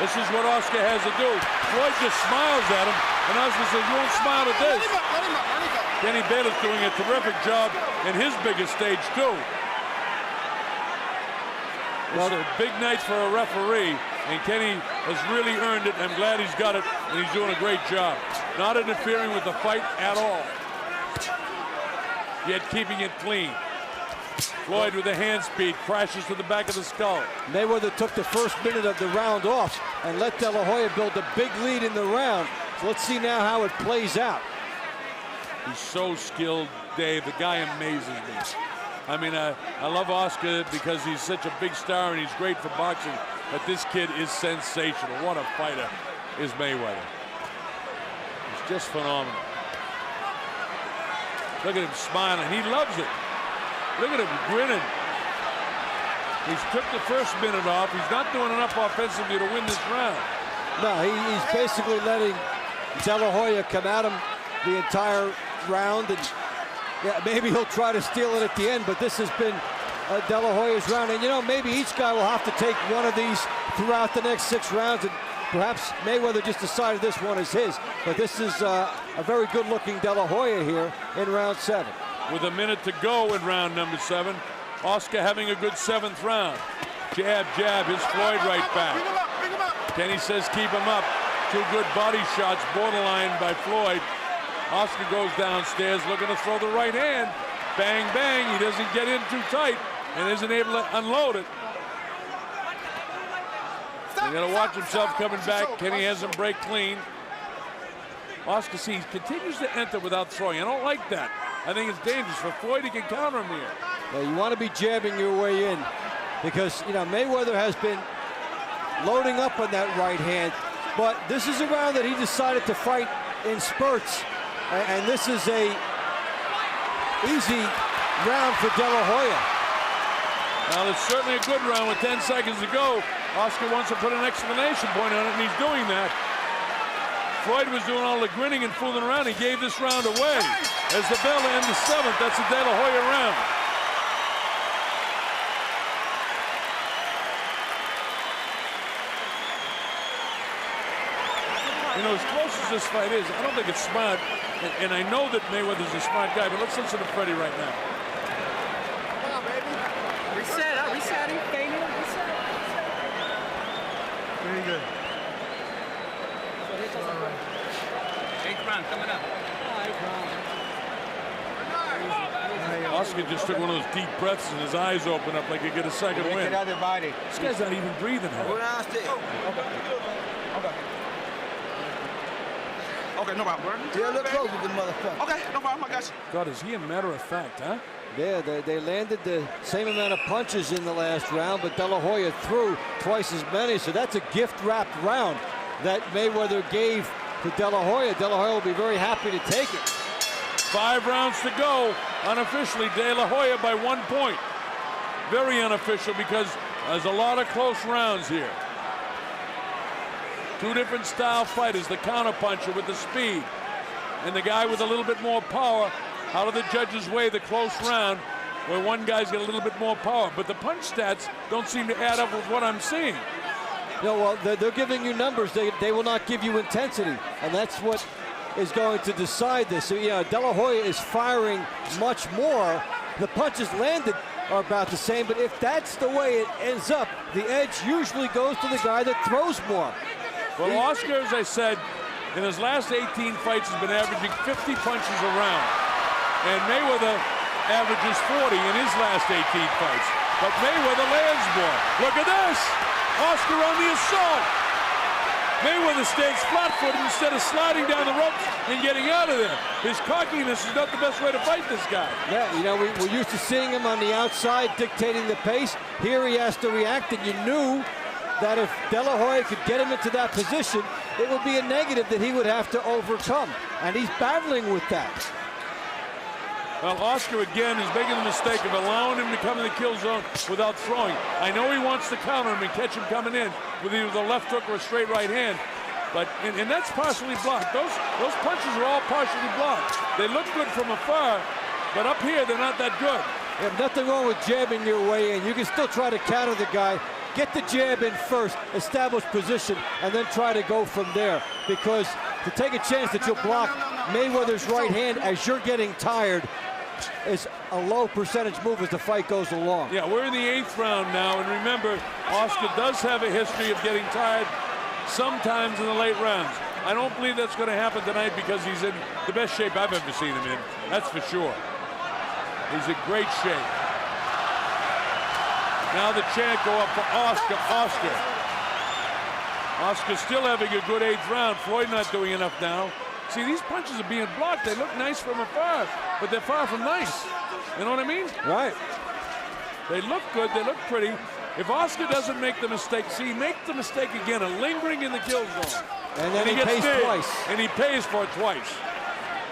This is what Oscar has to do. Floyd just smiles at him, and Oscar says, "You won't smile at this." Kenny Bayless doing a terrific job in his biggest stage, too. It's a big night for a referee, and Kenny has really earned it. I'm glad he's got it, and he's doing a great job. not interfering with the fight at all, yet keeping it clean. Floyd with the hand speed crashes to the back of the skull. Mayweather took the first minute of the round off and let De La Hoya build a big lead in the round. So let's see now how it plays out. He's so skilled, Dave. The guy amazes me. I mean, I love Oscar because he's such a big star and he's great for boxing, but this kid is sensational. What a fighter is Mayweather. He's just phenomenal. Look at him smiling. He loves it. Look at him grinning. He's took the first minute off. He's not doing enough offensively to win this round. No, he's basically letting De La Hoya come at him the entire round, and yeah, maybe he'll try to steal it at the end, but this has been De La Hoya's round. And you know, maybe each guy will have to take one of these throughout the next 6 rounds, and perhaps Mayweather just decided this one is his. But this is a very good-looking De La Hoya here in round 7. With a minute to go in round number 7, Oscar having a good 7th round. Jab, jab, his Floyd right back. Kenny says keep him up. 2 good body shots, borderline by Floyd. Oscar goes downstairs looking to throw the right hand. Bang, bang, he doesn't get in too tight and isn't able to unload it. He's gonna watch himself coming back. Kenny has him break clean. Oscar sees continues to enter without throwing. I don't like that. I think it's dangerous for Floyd. He can counter him here. Well, you want to be jabbing your way in because, you know, Mayweather has been loading up on that right hand, but this is a round that he decided to fight in spurts, and this is a easy round for De La Hoya. Well, it's certainly a good round with 10 seconds to go. Oscar wants to put an exclamation point on it, and he's doing that. Floyd was doing all the grinning and fooling around. He gave this round away. As the bell ends the 7th, that's a De La Hoya round. You know, as close as this fight is, I don't think it's smart. And I know that Mayweather's a smart guy, but let's listen to Freddie right now. Come on, baby. Resetting, fading, reset. Very good. 8th round coming up. Oscar just took one of those deep breaths and his eyes open up like he get a second win. This guy's not even breathing hard. Okay, no problem. Yeah, look close with the motherfucker. Okay, no problem, I got you. God, is he a matter of fact, huh? Yeah, they landed the same amount of punches in the last round, but De La Hoya threw twice as many, so that's a gift-wrapped round that Mayweather gave to De La Hoya. De La Hoya will be very happy to take it. 5 rounds to go. Unofficially, De La Hoya by 1 point. Very unofficial because there's a lot of close rounds here. 2 different style fighters, the counterpuncher with the speed and the guy with a little bit more power. Out of the judge's way, the close round where one guy's got a little bit more power. But the punch stats don't seem to add up with what I'm seeing. No, well, they're giving you numbers. They will not give you intensity, and that's what is going to decide this. So, yeah, De La Hoya is firing much more. The punches landed are about the same, but if that's the way it ends up, the edge usually goes to the guy that throws more. Well, Oscar, as I said, in his last 18 fights has been averaging 50 punches a round. And Mayweather averages 40 in his last 18 fights. But Mayweather lands more. Look at this! Oscar on the assault. Mayweather stays flat-footed instead of sliding down the ropes and getting out of there. His cockiness is not the best way to fight this guy. Yeah, you know, we're used to seeing him on the outside dictating the pace. Here he has to react, and you knew that if De La Hoya could get him into that position, it would be a negative that he would have to overcome. And he's battling with that. Well, Oscar again is making the mistake of allowing him to come in the kill zone without throwing. I know he wants to counter him and catch him coming in with either the left hook or a straight right hand, but and that's partially blocked. Those punches are all partially blocked. They look good from afar, but up here they're not that good. You have nothing wrong with jabbing your way in. You can still try to counter the guy. Get the jab in first, establish position, and then try to go from there. Because to take a chance that you'll block Mayweather's right hand as you're getting tired is a low percentage move as the fight goes along. Yeah, we're in the 8th round now, and remember, Oscar does have a history of getting tired sometimes in the late rounds. I don't believe that's going to happen tonight because he's in the best shape I've ever seen him in. That's for sure. He's in great shape. Now the chant go up for Oscar. Oscar still having a good 8th round. Floyd not doing enough now. See, these punches are being blocked. They look nice from afar, but they're far from nice. You know what I mean? Right. They look good. They look pretty. If Oscar doesn't make the mistake, see, make the mistake again, of lingering in the kill zone. And then he gets pays nailed, twice. And he pays for it twice.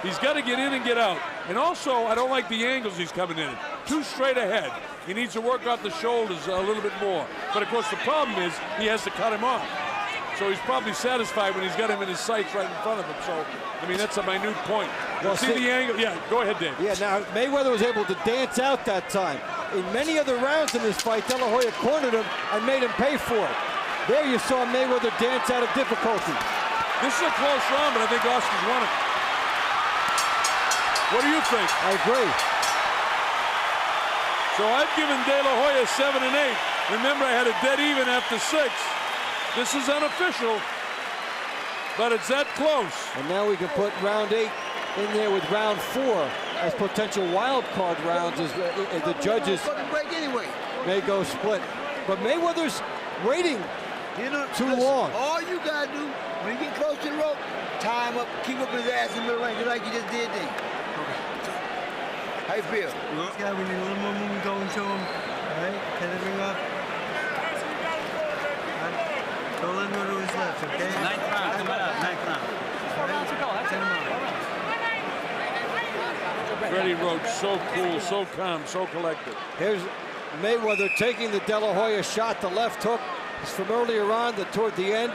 He's got to get in and get out. And also, I don't like the angles he's coming in. Too straight ahead. He needs to work out the shoulders a little bit more. But of course, the problem is he has to cut him off. So he's probably satisfied when he's got him in his sights right in front of him. So, I mean, that's a minute point. Well, see the angle? Yeah, go ahead, Dave. Yeah, now Mayweather was able to dance out that time. In many other rounds in this fight, De La Hoya cornered him and made him pay for it. There you saw Mayweather dance out of difficulty. This is a close round, but I think Oscar's won it. What do you think? I agree. So I've given De La Hoya 7 and 8. Remember, I had a dead even after 6. This is unofficial, but it's that close. And now we can put round 8 in there with round 4 as potential wild card rounds as the judges may go split. But Mayweather's waiting too long. All you gotta do when you get close to the rope, tie him up, keep up his ass in the middle range, just like you just did then. How you feel? This guy, we need a little more movement going to him. All right, can the ring up. Don't let him go to his left, okay? 9th round, come on up, 9th round. 4 rounds to go, that's it. Freddie Roach, so cool, so calm, so collected. Here's Mayweather taking the De La Hoya shot, the left hook. It's from earlier on toward the end.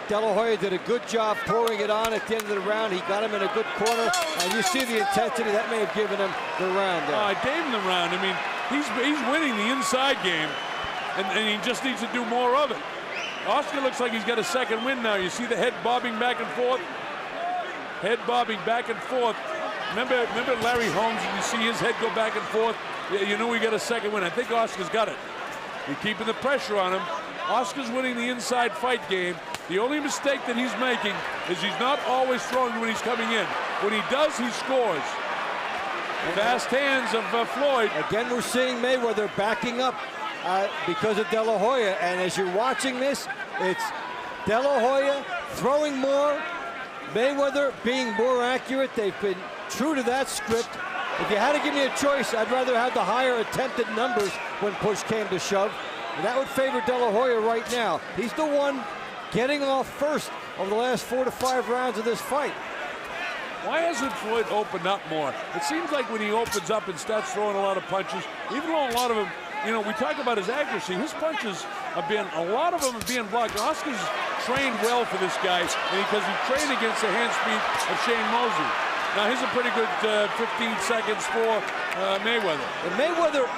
De La Hoya did a good job pouring it on at the end of the round. He got him in a good corner, and you see the intensity. That may have given him the round there. I gave him the round. I mean, he's winning the inside game, and he just needs to do more of it. Oscar looks like he's got a second win now. You see the head bobbing back and forth? Head bobbing back and forth. Remember Larry Holmes, and you see his head go back and forth? You knew he got a second win. I think Oscar's got it. You're keeping the pressure on him. Oscar's winning the inside fight game. The only mistake that he's making is he's not always throwing when he's coming in. When he does, he scores. Fast hands of Floyd. Again, we're seeing Mayweather backing up because of De La Hoya. And as you're watching this, it's De La Hoya throwing more, Mayweather being more accurate. They've been true to that script. If you had to give me a choice, I'd rather have the higher attempted numbers when push came to shove. And that would favor De La Hoya right now. He's the one getting off first over the last 4 to 5 rounds of this fight. Why hasn't Floyd opened up more? It seems like when he opens up and starts throwing a lot of punches, even though a lot of them, you know, we talk about his accuracy, his punches have been, a lot of them are being blocked. Oscar's trained well for this guy, and because he trained against the hand speed of Shane Mosley. Now here's a pretty good 15 seconds for Mayweather. And Mayweather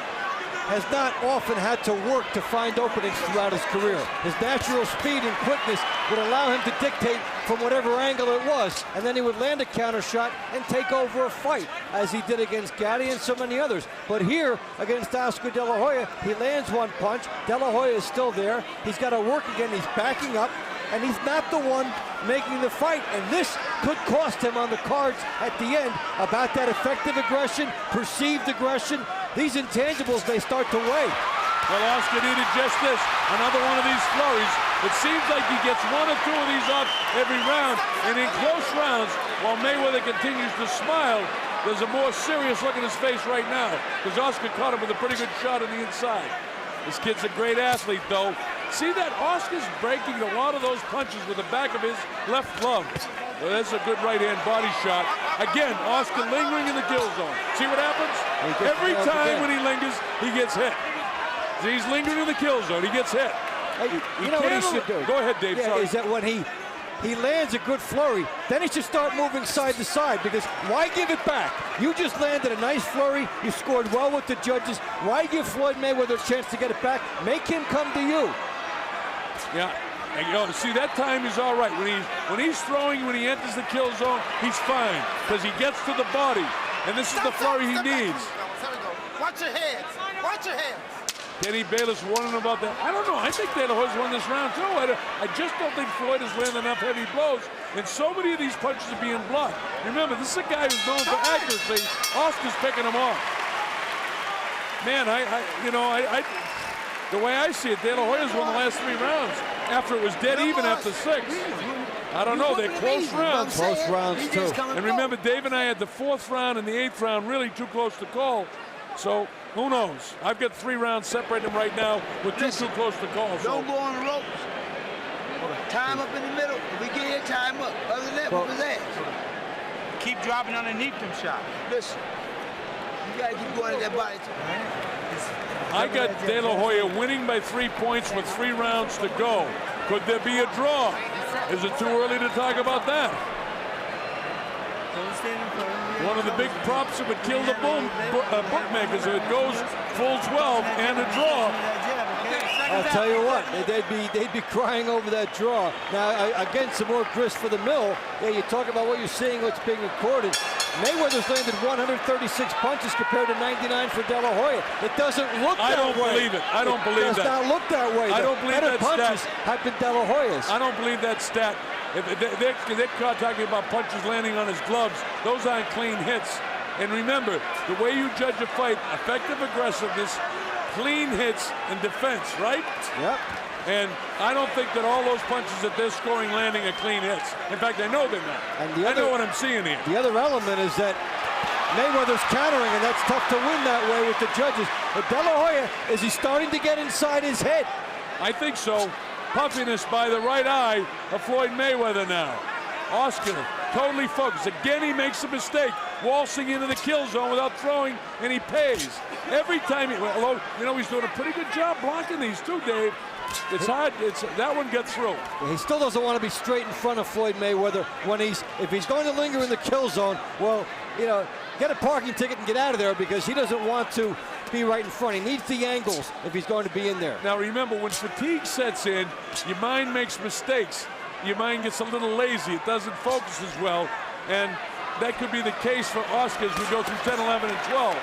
has not often had to work to find openings throughout his career. His natural speed and quickness would allow him to dictate from whatever angle it was, and then he would land a counter shot and take over a fight, as he did against Gatti and so many others. But here, against Oscar De La Hoya, he lands one punch. De La Hoya is still there. He's got to work again. He's backing up, and he's not the one making the fight. And this could cost him on the cards at the end about that effective aggression, perceived aggression. These intangibles, they start to weigh. Well, Oscar needed just this, another one of these flurries. It seems like he gets 1 or 2 of these off every round, and in close rounds, while Mayweather continues to smile, there's a more serious look in his face right now, because Oscar caught him with a pretty good shot on the inside. This kid's a great athlete, though. See that? Oscar's breaking a lot of those punches with the back of his left glove. Well, that's a good right-hand body shot. Again, Oscar lingering in the kill zone. See what happens? Every time when he lingers, he gets hit. He's lingering in the kill zone. He gets hit. Hey, you know what he should do? Go ahead, Dave. Sorry. Is that when he lands a good flurry, then he should start moving side to side, because why give it back? You just landed a nice flurry. You scored well with the judges. Why give Floyd Mayweather a chance to get it back? Make him come to you. Yeah. And, you know, see, that time he's all right. When he's throwing, when he enters the kill zone, he's fine, because he gets to the body. And this is the flurry he needs. Watch your hands. Watch your hands. Kenny Bayless warning about that. I don't know. I think De La Hoya's won this round, too. I just don't think Floyd has landed enough heavy blows, and so many of these punches are being blocked. Remember, this is a guy who's known for accuracy. Oscar's picking him off. Man, the way I see it, De La Hoya's won the last 3 rounds after it was dead even after 6. I don't know. They're close rounds. Close rounds, too. And remember, Dave and I had the 4th round and the 8th round really too close to call. So, who knows? I've got 3 rounds separating them right now with too close to call. Don't go on the ropes. Time up in the middle. If we get here, time up. Other than that, what was that? Keep dropping underneath them shots. Listen, you got to keep going at that body. I got De La Hoya winning by 3 points with 3 rounds to go. Could there be a draw? Is it too early to talk about that? One of the big props that would kill the bookmakers if it goes full 12 and a draw. I'll tell you what, they'd be crying over that draw. Now, again, some more grist for the mill. Yeah, you talk about what you're seeing, what's being recorded. Mayweather's landed 136 punches compared to 99 for De La Hoya. It doesn't look that way. I don't believe it. I don't believe that. It does not look that way. I don't believe that punches stat. have been De La Hoya's. I don't believe that stat. If they're talking about punches landing on his gloves. Those aren't clean hits. And remember, the way you judge a fight, effective aggressiveness, clean hits, and defense, right? Yep. And I don't think that all those punches that they're scoring landing are clean hits. In fact, I know they're not. I know what I'm seeing here. The other element is that Mayweather's countering, and that's tough to win that way with the judges. But De La Hoya, is he starting to get inside his head? I think so. Puffiness by the right eye of Floyd Mayweather now. Oscar totally focused. Again, he makes a mistake, waltzing into the kill zone without throwing, and he pays. Every time, although, he's doing a pretty good job blocking these too, Dave. It's hard. That one gets through. He still doesn't want to be straight in front of Floyd Mayweather if he's going to linger in the kill zone. Well, get a parking ticket and get out of there, because he doesn't want to be right in front. He needs the angles if he's going to be in there. Now remember, when fatigue sets in, your mind makes mistakes. Your mind gets a little lazy. It doesn't focus as well, and that could be the case for Oscar as we go through 10, 11, and 12.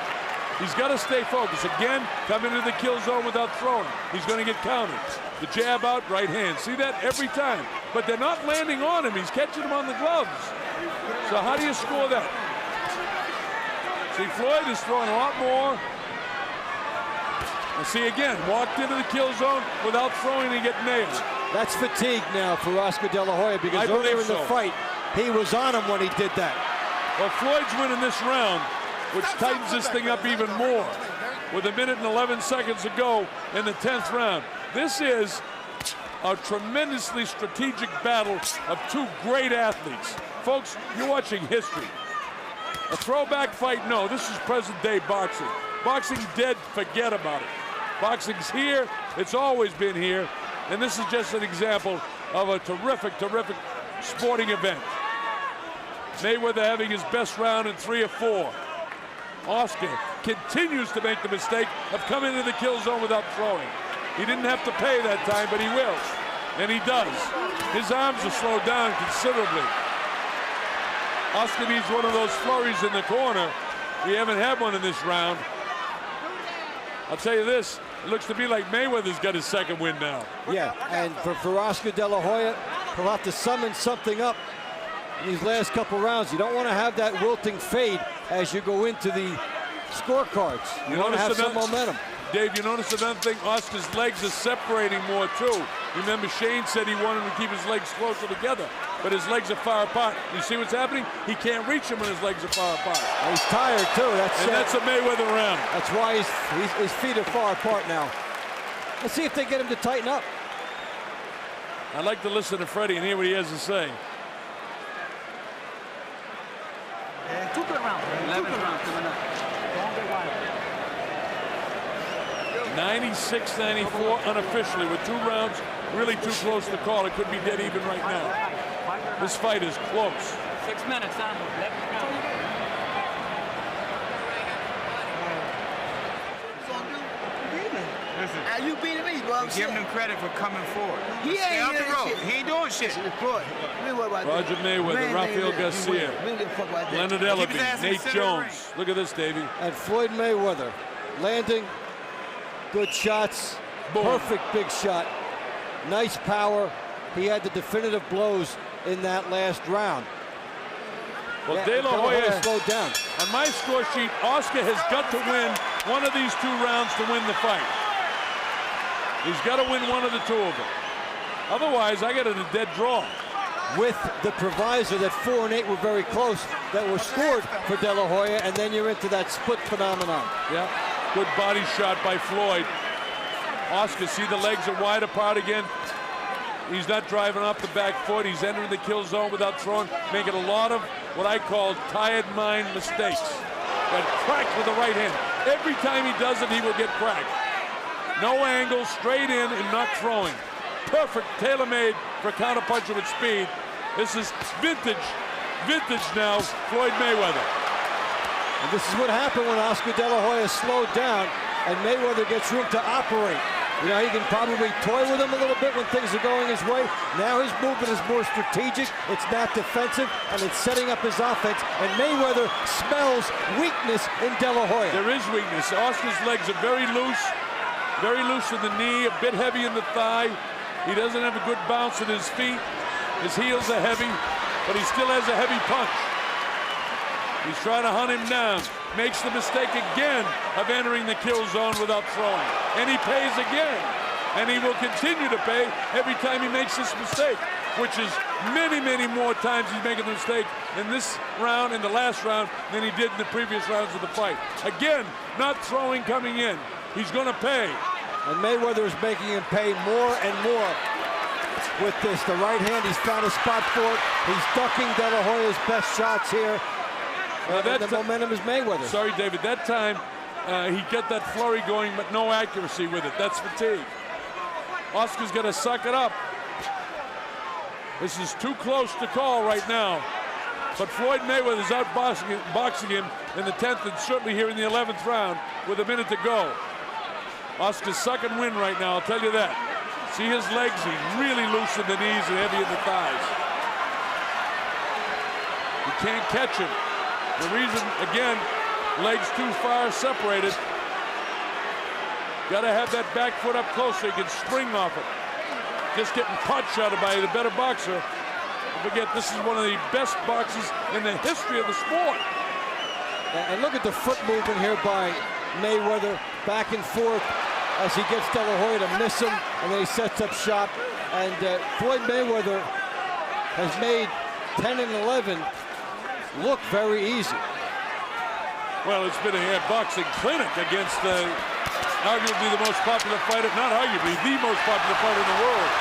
He's got to stay focused. Again, coming into the kill zone without throwing. He's going to get countered. The jab out, right hand. See that every time. But they're not landing on him. He's catching him on the gloves. So how do you score that? See, Floyd is throwing a lot more. And see, again, walked into the kill zone without throwing and get nailed. That's fatigue now for Oscar De La Hoya, because earlier in the fight, he was on him when he did that. Well, Floyd's winning this round, which tightens this thing up even more. With 1 minute and 11 seconds to go in the 10th round. This is a tremendously strategic battle of 2 great athletes. Folks, you're watching history. A throwback fight? No, this is present-day boxing. Boxing dead, forget about it. Boxing's here, it's always been here, and this is just an example of a terrific, terrific sporting event. Mayweather having his best round in 3 or 4. Oscar continues to make the mistake of coming into the kill zone without throwing. He didn't have to pay that time, but he will, and he does. His arms are slowed down considerably. Oscar needs one of those flurries in the corner. We haven't had one in this round. I'll tell you this, it looks to me like Mayweather's got his second win now. Yeah, and for Oscar De La Hoya, he'll have to summon something up in these last couple rounds. You don't want to have that wilting fade as you go into the scorecards. You want to have some momentum. Dave, you notice another thing? Oscar's legs are separating more too. Remember, Shane said he wanted to keep his legs closer together, but his legs are far apart. You see what's happening? He can't reach him when his legs are far apart. He's tired too. That's a Mayweather round. That's why his feet are far apart now. Let's see if they get him to tighten up. I'd like to listen to Freddie and hear what he has to say. 2 good rounds. 11 rounds coming up. 96-94 unofficially with 2 rounds really too close to call. It could be dead even right now. This fight is close. 6 minutes, huh? 11 rounds. Listen, you beating me, bro. Give him credit for coming forward. He Stay ain't out the road. He ain't doing shit. Roger Mayweather, Rafael Garcia, Leonard Ellerby, Keep his ass in Nate the center of the Jones. Look at this, Davey. And Floyd Mayweather landing Good shots. Boom. Perfect big shot. Nice power. He had the definitive blows in that last round. Well, Yeah, De La Hoya slowed down. On my score sheet, Oscar has got to win one of these 2 rounds to win the fight. He's got to win one of the 2 of them. Otherwise, I get it a dead draw. With the proviso that 4 and 8 were very close, that were scored for De La Hoya, and then you're into that split phenomenon. Yeah, good body shot by Floyd. Oscar, see the legs are wide apart again. He's not driving off the back foot. He's entering the kill zone without throwing, making a lot of what I call tired mind mistakes. Got cracked with the right hand. Every time he does it, he will get cracked. No angle, straight in and not throwing. Perfect, tailor-made for a counterpuncher with speed. This is vintage now, Floyd Mayweather. And this is what happened when Oscar De La Hoya slowed down and Mayweather gets room to operate. You know, he can probably toy with him a little bit when things are going his way. Now his movement is more strategic. It's not defensive, and it's setting up his offense. And Mayweather smells weakness in De La Hoya. There is weakness. Oscar's legs are very loose in the knee, a bit heavy in the thigh. He doesn't have a good bounce in his feet. His heels are heavy, but he still has a heavy punch. He's trying to hunt him down. Makes the mistake again of entering the kill zone without throwing. And he pays again. And he will continue to pay every time he makes this mistake, which is many, many more times he's making the mistake in this round, in the last round, than he did in the previous rounds of the fight. Again, not throwing coming in. He's going to pay. And Mayweather is making him pay more and more with this. The right hand, he's found a spot for it. He's ducking De La Hoya's best shots here. And the momentum is Mayweather. Sorry, David. That time, he got that flurry going, but no accuracy with it. That's fatigue. Oscar's going to suck it up. This is too close to call right now. But Floyd Mayweather is outboxing him in the 10th and certainly here in the 11th round with a minute to go. Oscar's suck and win right now, I'll tell you that. See his legs, he's really loose in the knees and heavy in the thighs. You can't catch him. The reason, again, legs too far separated. Got to have that back foot up close so he can spring off it. Just getting pot shotted by the better boxer. Don't forget, this is one of the best boxes in the history of the sport. And look at the foot movement here by Mayweather, back and forth as he gets De La Hoya to miss him, and then he sets up shop. And Floyd Mayweather has made 10 and 11 look very easy. Well, it's been a boxing clinic against arguably the most popular fighter, not arguably, the most popular fighter in the world.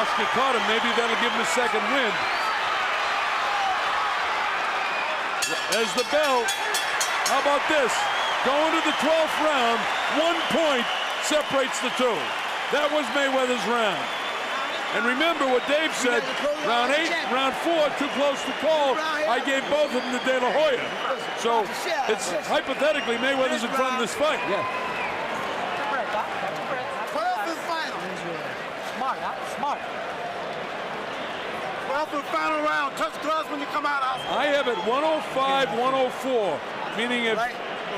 Oscar caught him. Maybe that'll give him a second win. There's the bell. How about this? Going to the 12th round, 1 point separates the two. That was Mayweather's round. And remember what Dave said, round 8, round 4, too close to call. I gave both of them to De La Hoya. So it's hypothetically Mayweather's in front of this fight. Yeah. 12th and final. Smart, huh? Smart. 12th and final round. Touch gloves when you come out. I have it 105-104, meaning if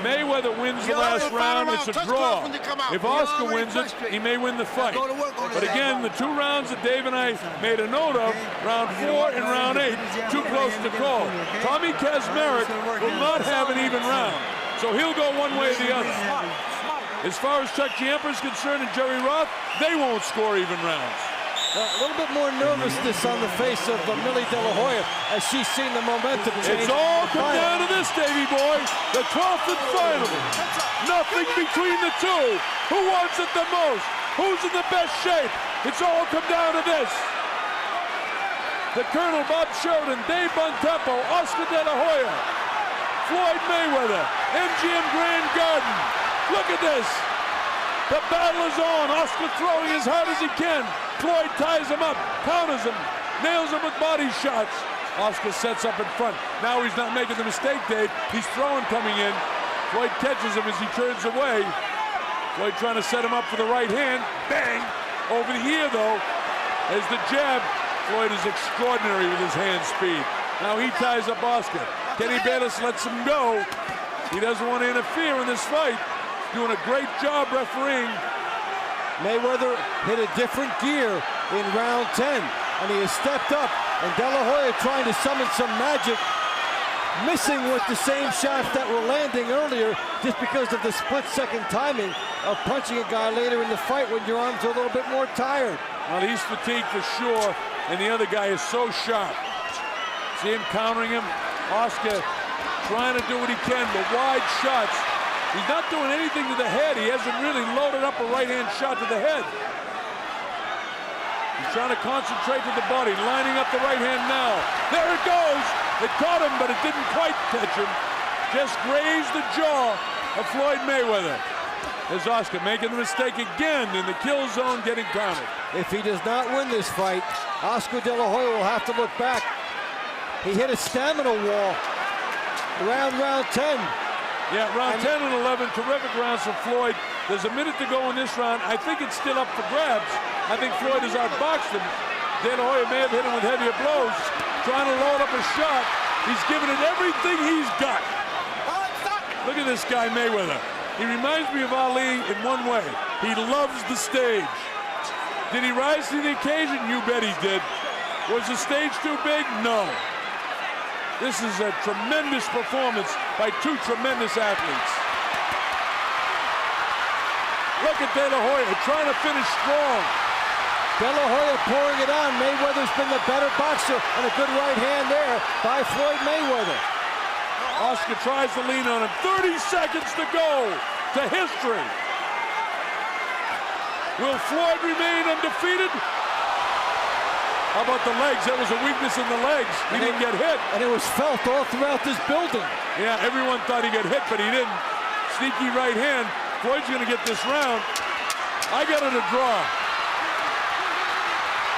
Mayweather wins the last round, it's a draw. If Oscar wins it, he may win the fight. But again, the 2 rounds that Dave and I made a note of, round 4 and round 8, too close to call. Tommy Kazmarek will not have an even round, so he'll go one way or the other. As far as Chuck Ciampa is concerned and Jerry Roth, they won't score even rounds. A little bit more nervousness on the face of Millie De La Hoya as she's seen the momentum change. It's all come down to this, Davey boy. The 12th and final. Nothing between the two. Who wants it the most? Who's in the best shape? It's all come down to this. The Colonel, Bob Sheridan, Dave Bontempo, Oscar De La Hoya, Floyd Mayweather, MGM Grand Garden. Look at this. The battle is on. Oscar throwing as hard as he can. Floyd ties him up, counters him, nails him with body shots. Oscar sets up in front. Now he's not making the mistake, Dave. He's throwing coming in. Floyd catches him as he turns away. Floyd trying to set him up for the right hand. Bang! Over the ear, though. As the jab, Floyd is extraordinary with his hand speed. Now he ties up Oscar. Kenny Bayless lets him go. He doesn't want to interfere in this fight. doing a great job refereeing. Mayweather hit a different gear in round 10, and he has stepped up. And De La Hoya trying to summon some magic, missing with the same shots that were landing earlier just because of the split-second timing of punching a guy later in the fight when your arms are a little bit more tired. Well, he's fatigued for sure, and the other guy is so sharp. See him countering him. Oscar trying to do what he can, but wide shots. He's not doing anything to the head. He hasn't really loaded up a right-hand shot to the head. He's trying to concentrate to the body, lining up the right hand now. There it goes. It caught him, but it didn't quite catch him. Just grazed the jaw of Floyd Mayweather. There's Oscar making the mistake again in the kill zone, getting counted. If he does not win this fight, Oscar De La Hoya will have to look back. He hit a stamina wall around round 10. Yeah, round 10 and 11, terrific rounds for Floyd. There's a minute to go in this round. I think it's still up for grabs. I think Floyd has outboxed him. De La Hoya may have hit him with heavier blows, trying to load up a shot. He's given it everything he's got. Look at this guy, Mayweather. He reminds me of Ali in one way. He loves the stage. Did he rise to the occasion? You bet he did. Was the stage too big? No. This is a tremendous performance by two tremendous athletes. Look at De La Hoya trying to finish strong. De La Hoya pouring it on. Mayweather's been the better boxer, and a good right hand there by Floyd Mayweather. Oscar tries to lean on him. 30 seconds to go to history. Will Floyd remain undefeated? How about the legs? That was a weakness in the legs. He didn't get hit. And it was felt all throughout this building. Yeah, everyone thought he got hit, but he didn't. Sneaky right hand. Floyd's going to get this round. I got it a draw.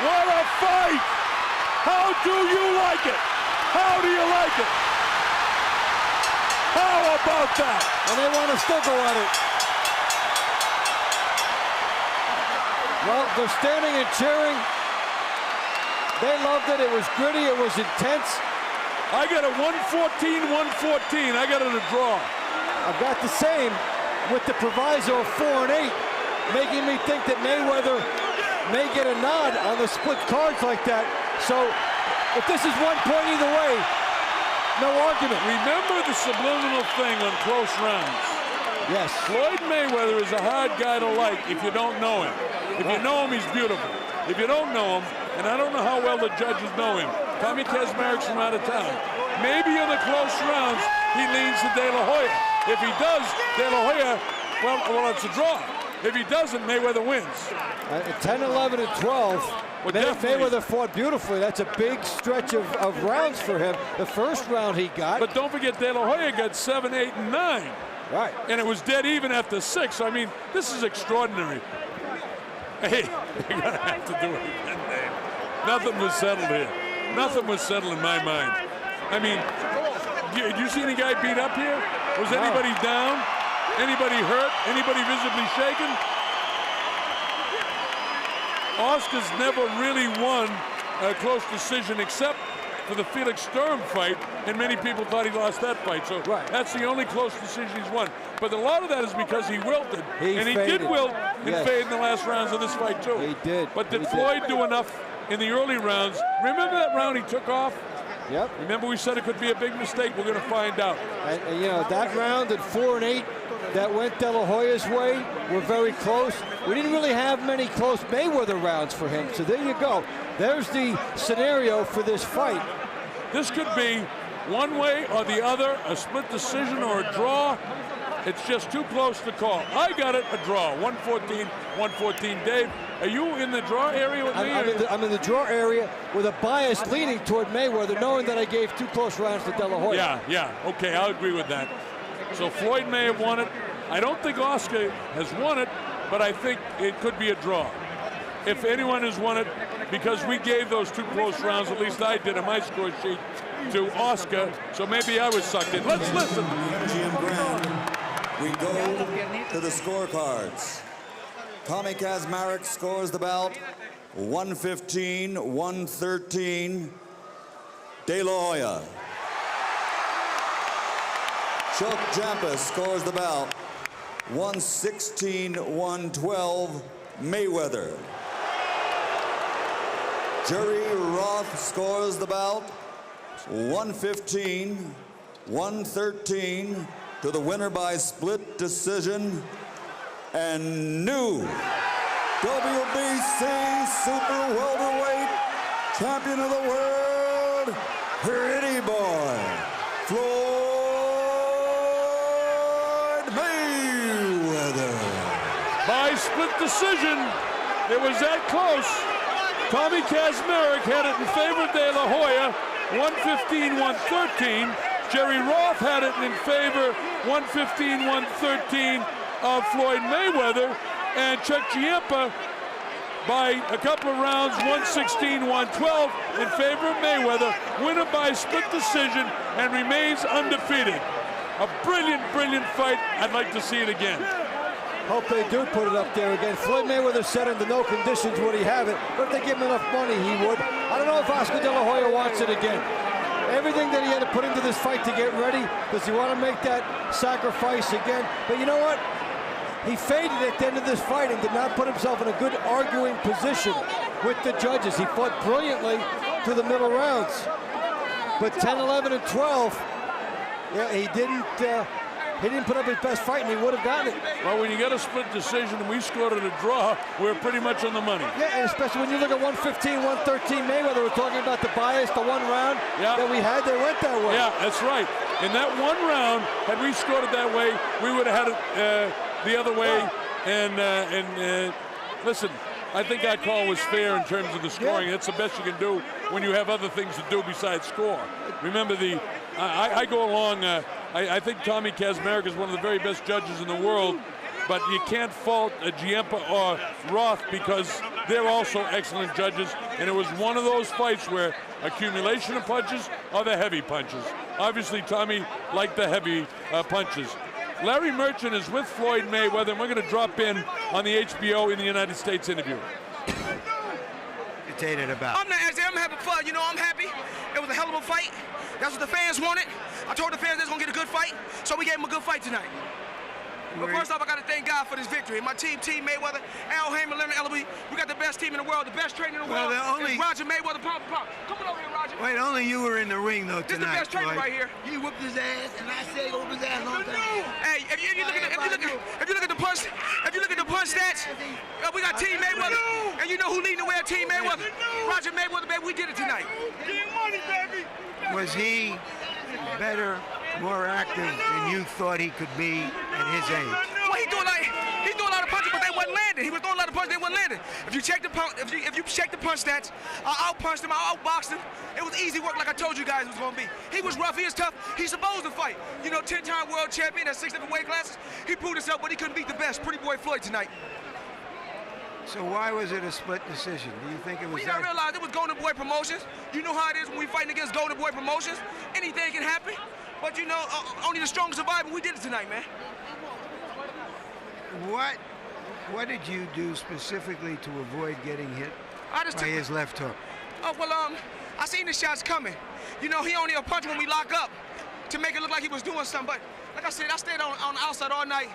What a fight! How do you like it? How do you like it? How about that? And they want to still go at it. Well, they're standing and cheering. They loved it. It was gritty. It was intense. I got a 114-114. I got it a draw. I've got the same with the proviso of 4 and 8, making me think that Mayweather may get a nod on the split cards like that. So if this is 1 point either way, no argument. Remember the subliminal thing on close rounds. Yes. Floyd Mayweather is a hard guy to like if you don't know him. If you know him, he's beautiful. If you don't know him, and I don't know how well the judges know him, Tommy Kazmarek's from out of town. Maybe in the close rounds, he leans to De La Hoya. If he does, De La Hoya, well, it's a draw. If he doesn't, Mayweather wins. 10, 11, and 12. Well, Mayweather fought beautifully. That's a big stretch of rounds for him. The first round he got. But don't forget, De La Hoya got 7, 8, and 9. Right. And it was dead even after 6. I mean, this is extraordinary. Hey, you're going to have to do it again, Dave. Nothing was settled here. Nothing was settled in my mind. I mean, did you see any guy beat up here? Was anybody down? Anybody hurt? Anybody visibly shaken? Oscar's never really won a close decision except for the Felix Sturm fight, and many people thought he lost that fight. So that's the only close decision he's won. But a lot of that is because he wilted. He did wilt and fade in the last rounds of this fight, too. He did. But did Floyd do enough in the early rounds? Remember that round he took off? Yep. Remember we said it could be a big mistake? We're going to find out. And you know, that round at 4 and 8 that went De La Hoya's way were very close. We didn't really have many close Mayweather rounds for him. So there you go. There's the scenario for this fight. This could be one way or the other, a split decision or a draw. It's just too close to call. I got it, a draw. 114-114. Dave, are you in the draw area with me? I'm in the draw area with a bias leaning toward Mayweather, knowing that I gave 2 close rounds to De La Hoya. Yeah. Okay, I'll agree with that. So Floyd may have won it. I don't think Oscar has won it, but I think it could be a draw. If anyone has won it, because we gave those 2 close rounds, at least I did on my score sheet, to Oscar, so maybe I was sucked in. Let's listen. We go to the scorecards. Tommy Kazmarek scores the bout 115-113. De La Hoya. Chuck Jampus scores the bout 116-112 Mayweather. Jerry Roth scores the bout 115-113 to the winner by split decision and new WBC Super Welterweight Champion of the World, Pretty Boy, Floyd Mayweather. By split decision, it was that close. Tommy Kazmarek had it in favor of De La Hoya, 115-113. Jerry Roth had it in favor, 115-113 of Floyd Mayweather. And Chuck Giampa, by a couple of rounds, 116-112 in favor of Mayweather. Winner by split decision and remains undefeated. A brilliant, brilliant fight. I'd like to see it again. Hope they do put it up there again. Floyd Mayweather said under no conditions would he have it, but if they give him enough money, he would. I don't know if Oscar De La Hoya wants it again. Everything that he had to put into this fight to get ready, does he want to make that sacrifice again? But you know what? He faded at the end of this fight and did not put himself in a good arguing position with the judges. He fought brilliantly through the middle rounds. But 10, 11, and 12, yeah, he didn't put up his best fight, and he would have gotten it. Well, when you get a split decision and we scored at a draw, we're pretty much on the money. Yeah, and especially when you look at 115, 113 Mayweather, we're talking about the bias, the one round that we had, they went that way. Yeah, that's right. In that one round, had we scored it that way, we would have had it the other way. And listen, I think that call was fair in terms of the scoring. That's the best you can do when you have other things to do besides score. Remember, I go along, I think Tommy Kazmarek is one of the very best judges in the world, but you can't fault Giampa or Roth because they're also excellent judges, and it was one of those fights where accumulation of punches or the heavy punches. Obviously, Tommy liked the heavy punches. Larry Merchant is with Floyd Mayweather, and we're going to drop in on the HBO in the United States interview. I'm not actually, I'm having fun. You know, I'm happy. It was a hell of a fight. That's what the fans wanted. I told the fans they was going to get a good fight, so we gave them a good fight tonight. But first off, I got to thank God for this victory. My team Mayweather, Al Haymon, Leonard Ellaby, we got the best team in the world, the best trainer in the world. It's Roger Mayweather, pound for pound. Come on over here, Roger. Wait, only you were in the ring, though, tonight. This is the best trainer right here. He whooped his ass, and I said whoop his ass all the time. Hey, if you look at the punch stats, we got Team Mayweather, and you know who leading the way at Team Mayweather? Roger Mayweather, baby. We did it tonight. Was he better, more active than you thought he could be at his age? Well, he's doing a lot of punches, but they wasn't landing. He was throwing a lot of punches, they wasn't landing. If you check the punch stats, I outpunched him, I outboxed him. It was easy work, like I told you guys it was gonna be. He was rough, he was tough. He's supposed to fight. You know, 10-time world champion at 6 different weight classes. He proved himself, but he couldn't beat the best, Pretty Boy Floyd tonight. So why was it a split decision? Do you think it was that? I realized it was Golden Boy Promotions. You know how it is when we fighting against Golden Boy Promotions. Anything can happen. But you know, only the strong survive, and we did it tonight, man. What did you do specifically to avoid getting hit by his left hook? Oh, well, I seen the shots coming. You know, he only a punch when we lock up to make it look like he was doing something. But like I said, I stayed on the outside all night,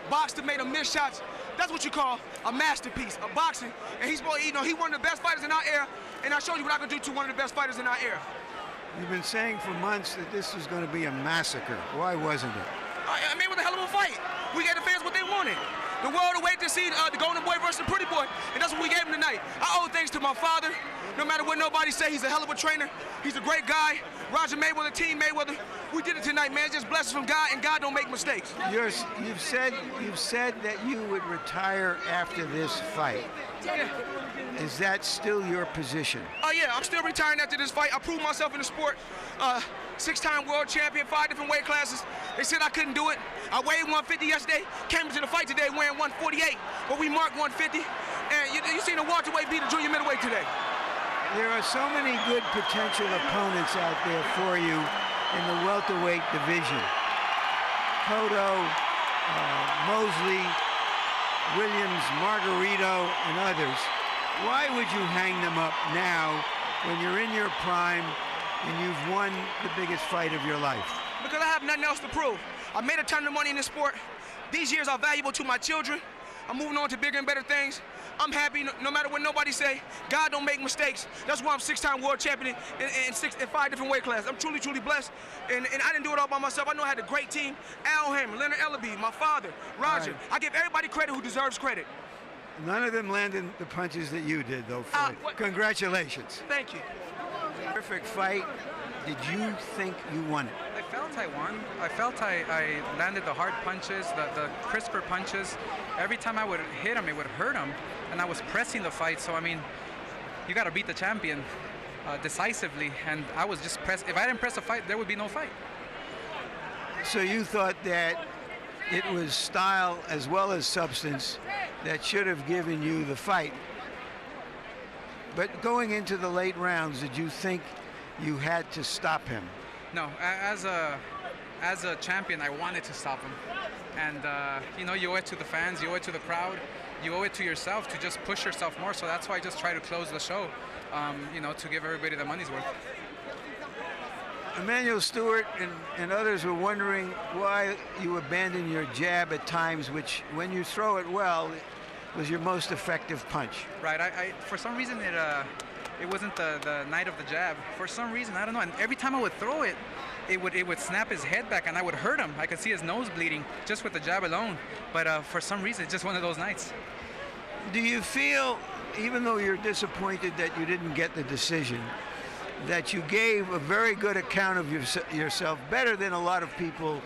boxed and made him miss shots. That's what you call a masterpiece, a boxing. And he's, you know, he one of the best fighters in our era, and I showed you what I can do to one of the best fighters in our era. You've been saying for months that this was going to be a massacre. Why wasn't it? I mean, it was a hell of a fight. We gave the fans what they wanted. The world awaited to see the Golden Boy versus the Pretty Boy, and that's what we gave him tonight. I owe thanks to my father. No matter what nobody say, he's a hell of a trainer. He's a great guy. Roger Mayweather, Team Mayweather. We did it tonight, man. Just blessings from God, and God don't make mistakes. You've said that you would retire after this fight. Yeah. Is that still your position? Oh, yeah, I'm still retiring after this fight. I proved myself in the sport. 6-time world champion, 5 different weight classes. They said I couldn't do it. I weighed 150 yesterday, came into the fight today weighing 148, but we marked 150. And you seen the welterweight beat the junior middleweight today. There are so many good potential opponents out there for you in the welterweight division. Cotto, Mosley, Williams, Margarito, and others. Why would you hang them up now when you're in your prime and you've won the biggest fight of your life? Because I have nothing else to prove. I made a ton of money in this sport. These years are valuable to my children. I'm moving on to bigger and better things. I'm happy no matter what nobody say. God don't make mistakes. That's why I'm 6-time world champion in 5 different weight classes. I'm truly, truly blessed. And I didn't do it all by myself. I know I had a great team. Al Hammond, Leonard Ellaby, my father, Roger. Right. I give everybody credit who deserves credit. None of them landed the punches that you did, though, Floyd. Congratulations. Thank you. Terrific fight. Did you think you won it? I felt I won. I felt I landed the hard punches, the crisper punches. Every time I would hit him, it would hurt him. And I was pressing the fight. So, I mean, you got to beat the champion decisively. And I was just pressed. If I didn't press a fight, there would be no fight. So you thought that it was style as well as substance that should have given you the fight. But going into the late rounds, did you think you had to stop him? No, as a champion, I wanted to stop him. And, you know, you owe it to the fans, you owe it to the crowd, you owe it to yourself to just push yourself more. So that's why I just try to close the show, you know, to give everybody the money's worth. Emmanuel Stewart and others were wondering why you abandon your jab at times, which, when you throw it well, was your most effective punch. Right. I for some reason, it wasn't the night of the jab. For some reason, I don't know. And every time I would throw it, it would snap his head back, and I would hurt him. I could see his nose bleeding just with the jab alone. But for some reason, it's just one of those nights. Do you feel, even though you're disappointed that you didn't get the decision, that you gave a very good account of yourself, better than a lot of people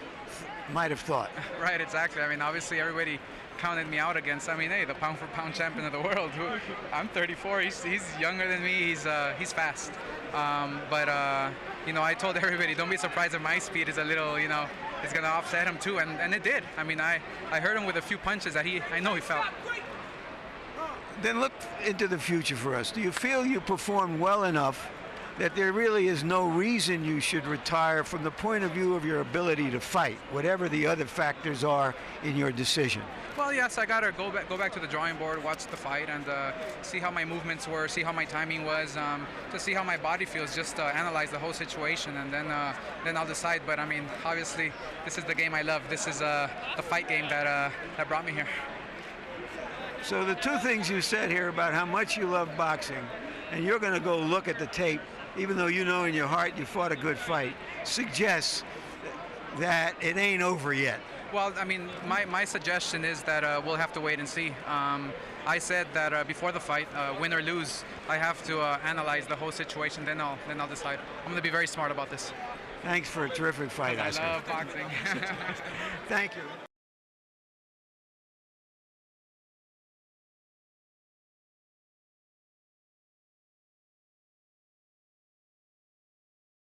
might have thought? Right, exactly. I mean, obviously, everybody counted me out against, I mean, hey, the pound-for-pound champion of the world. I'm 34. He's younger than me. He's fast. You know, I told everybody, don't be surprised if my speed is a little, you know, it's going to offset him too, and it did. I mean, I hurt him with a few punches that I know he felt. Then look into the future for us. Do you feel you performed well enough that there really is no reason you should retire from the point of view of your ability to fight, whatever the other factors are in your decision? Well, yes, I got to go back to the drawing board, watch the fight, and see how my movements were, see how my timing was, to see how my body feels, just analyze the whole situation, and then I'll decide. But, I mean, obviously, this is the game I love. This is the fight game that brought me here. So the two things you said here about how much you love boxing, and you're going to go look at the tape, even though you know in your heart you fought a good fight, suggests that it ain't over yet. Well, I mean, my suggestion is that we'll have to wait and see. I said that before the fight, win or lose, I have to analyze the whole situation, then I'll decide. I'm going to be very smart about this. Thanks for a terrific fight, Oscar. I love boxing. Thank you.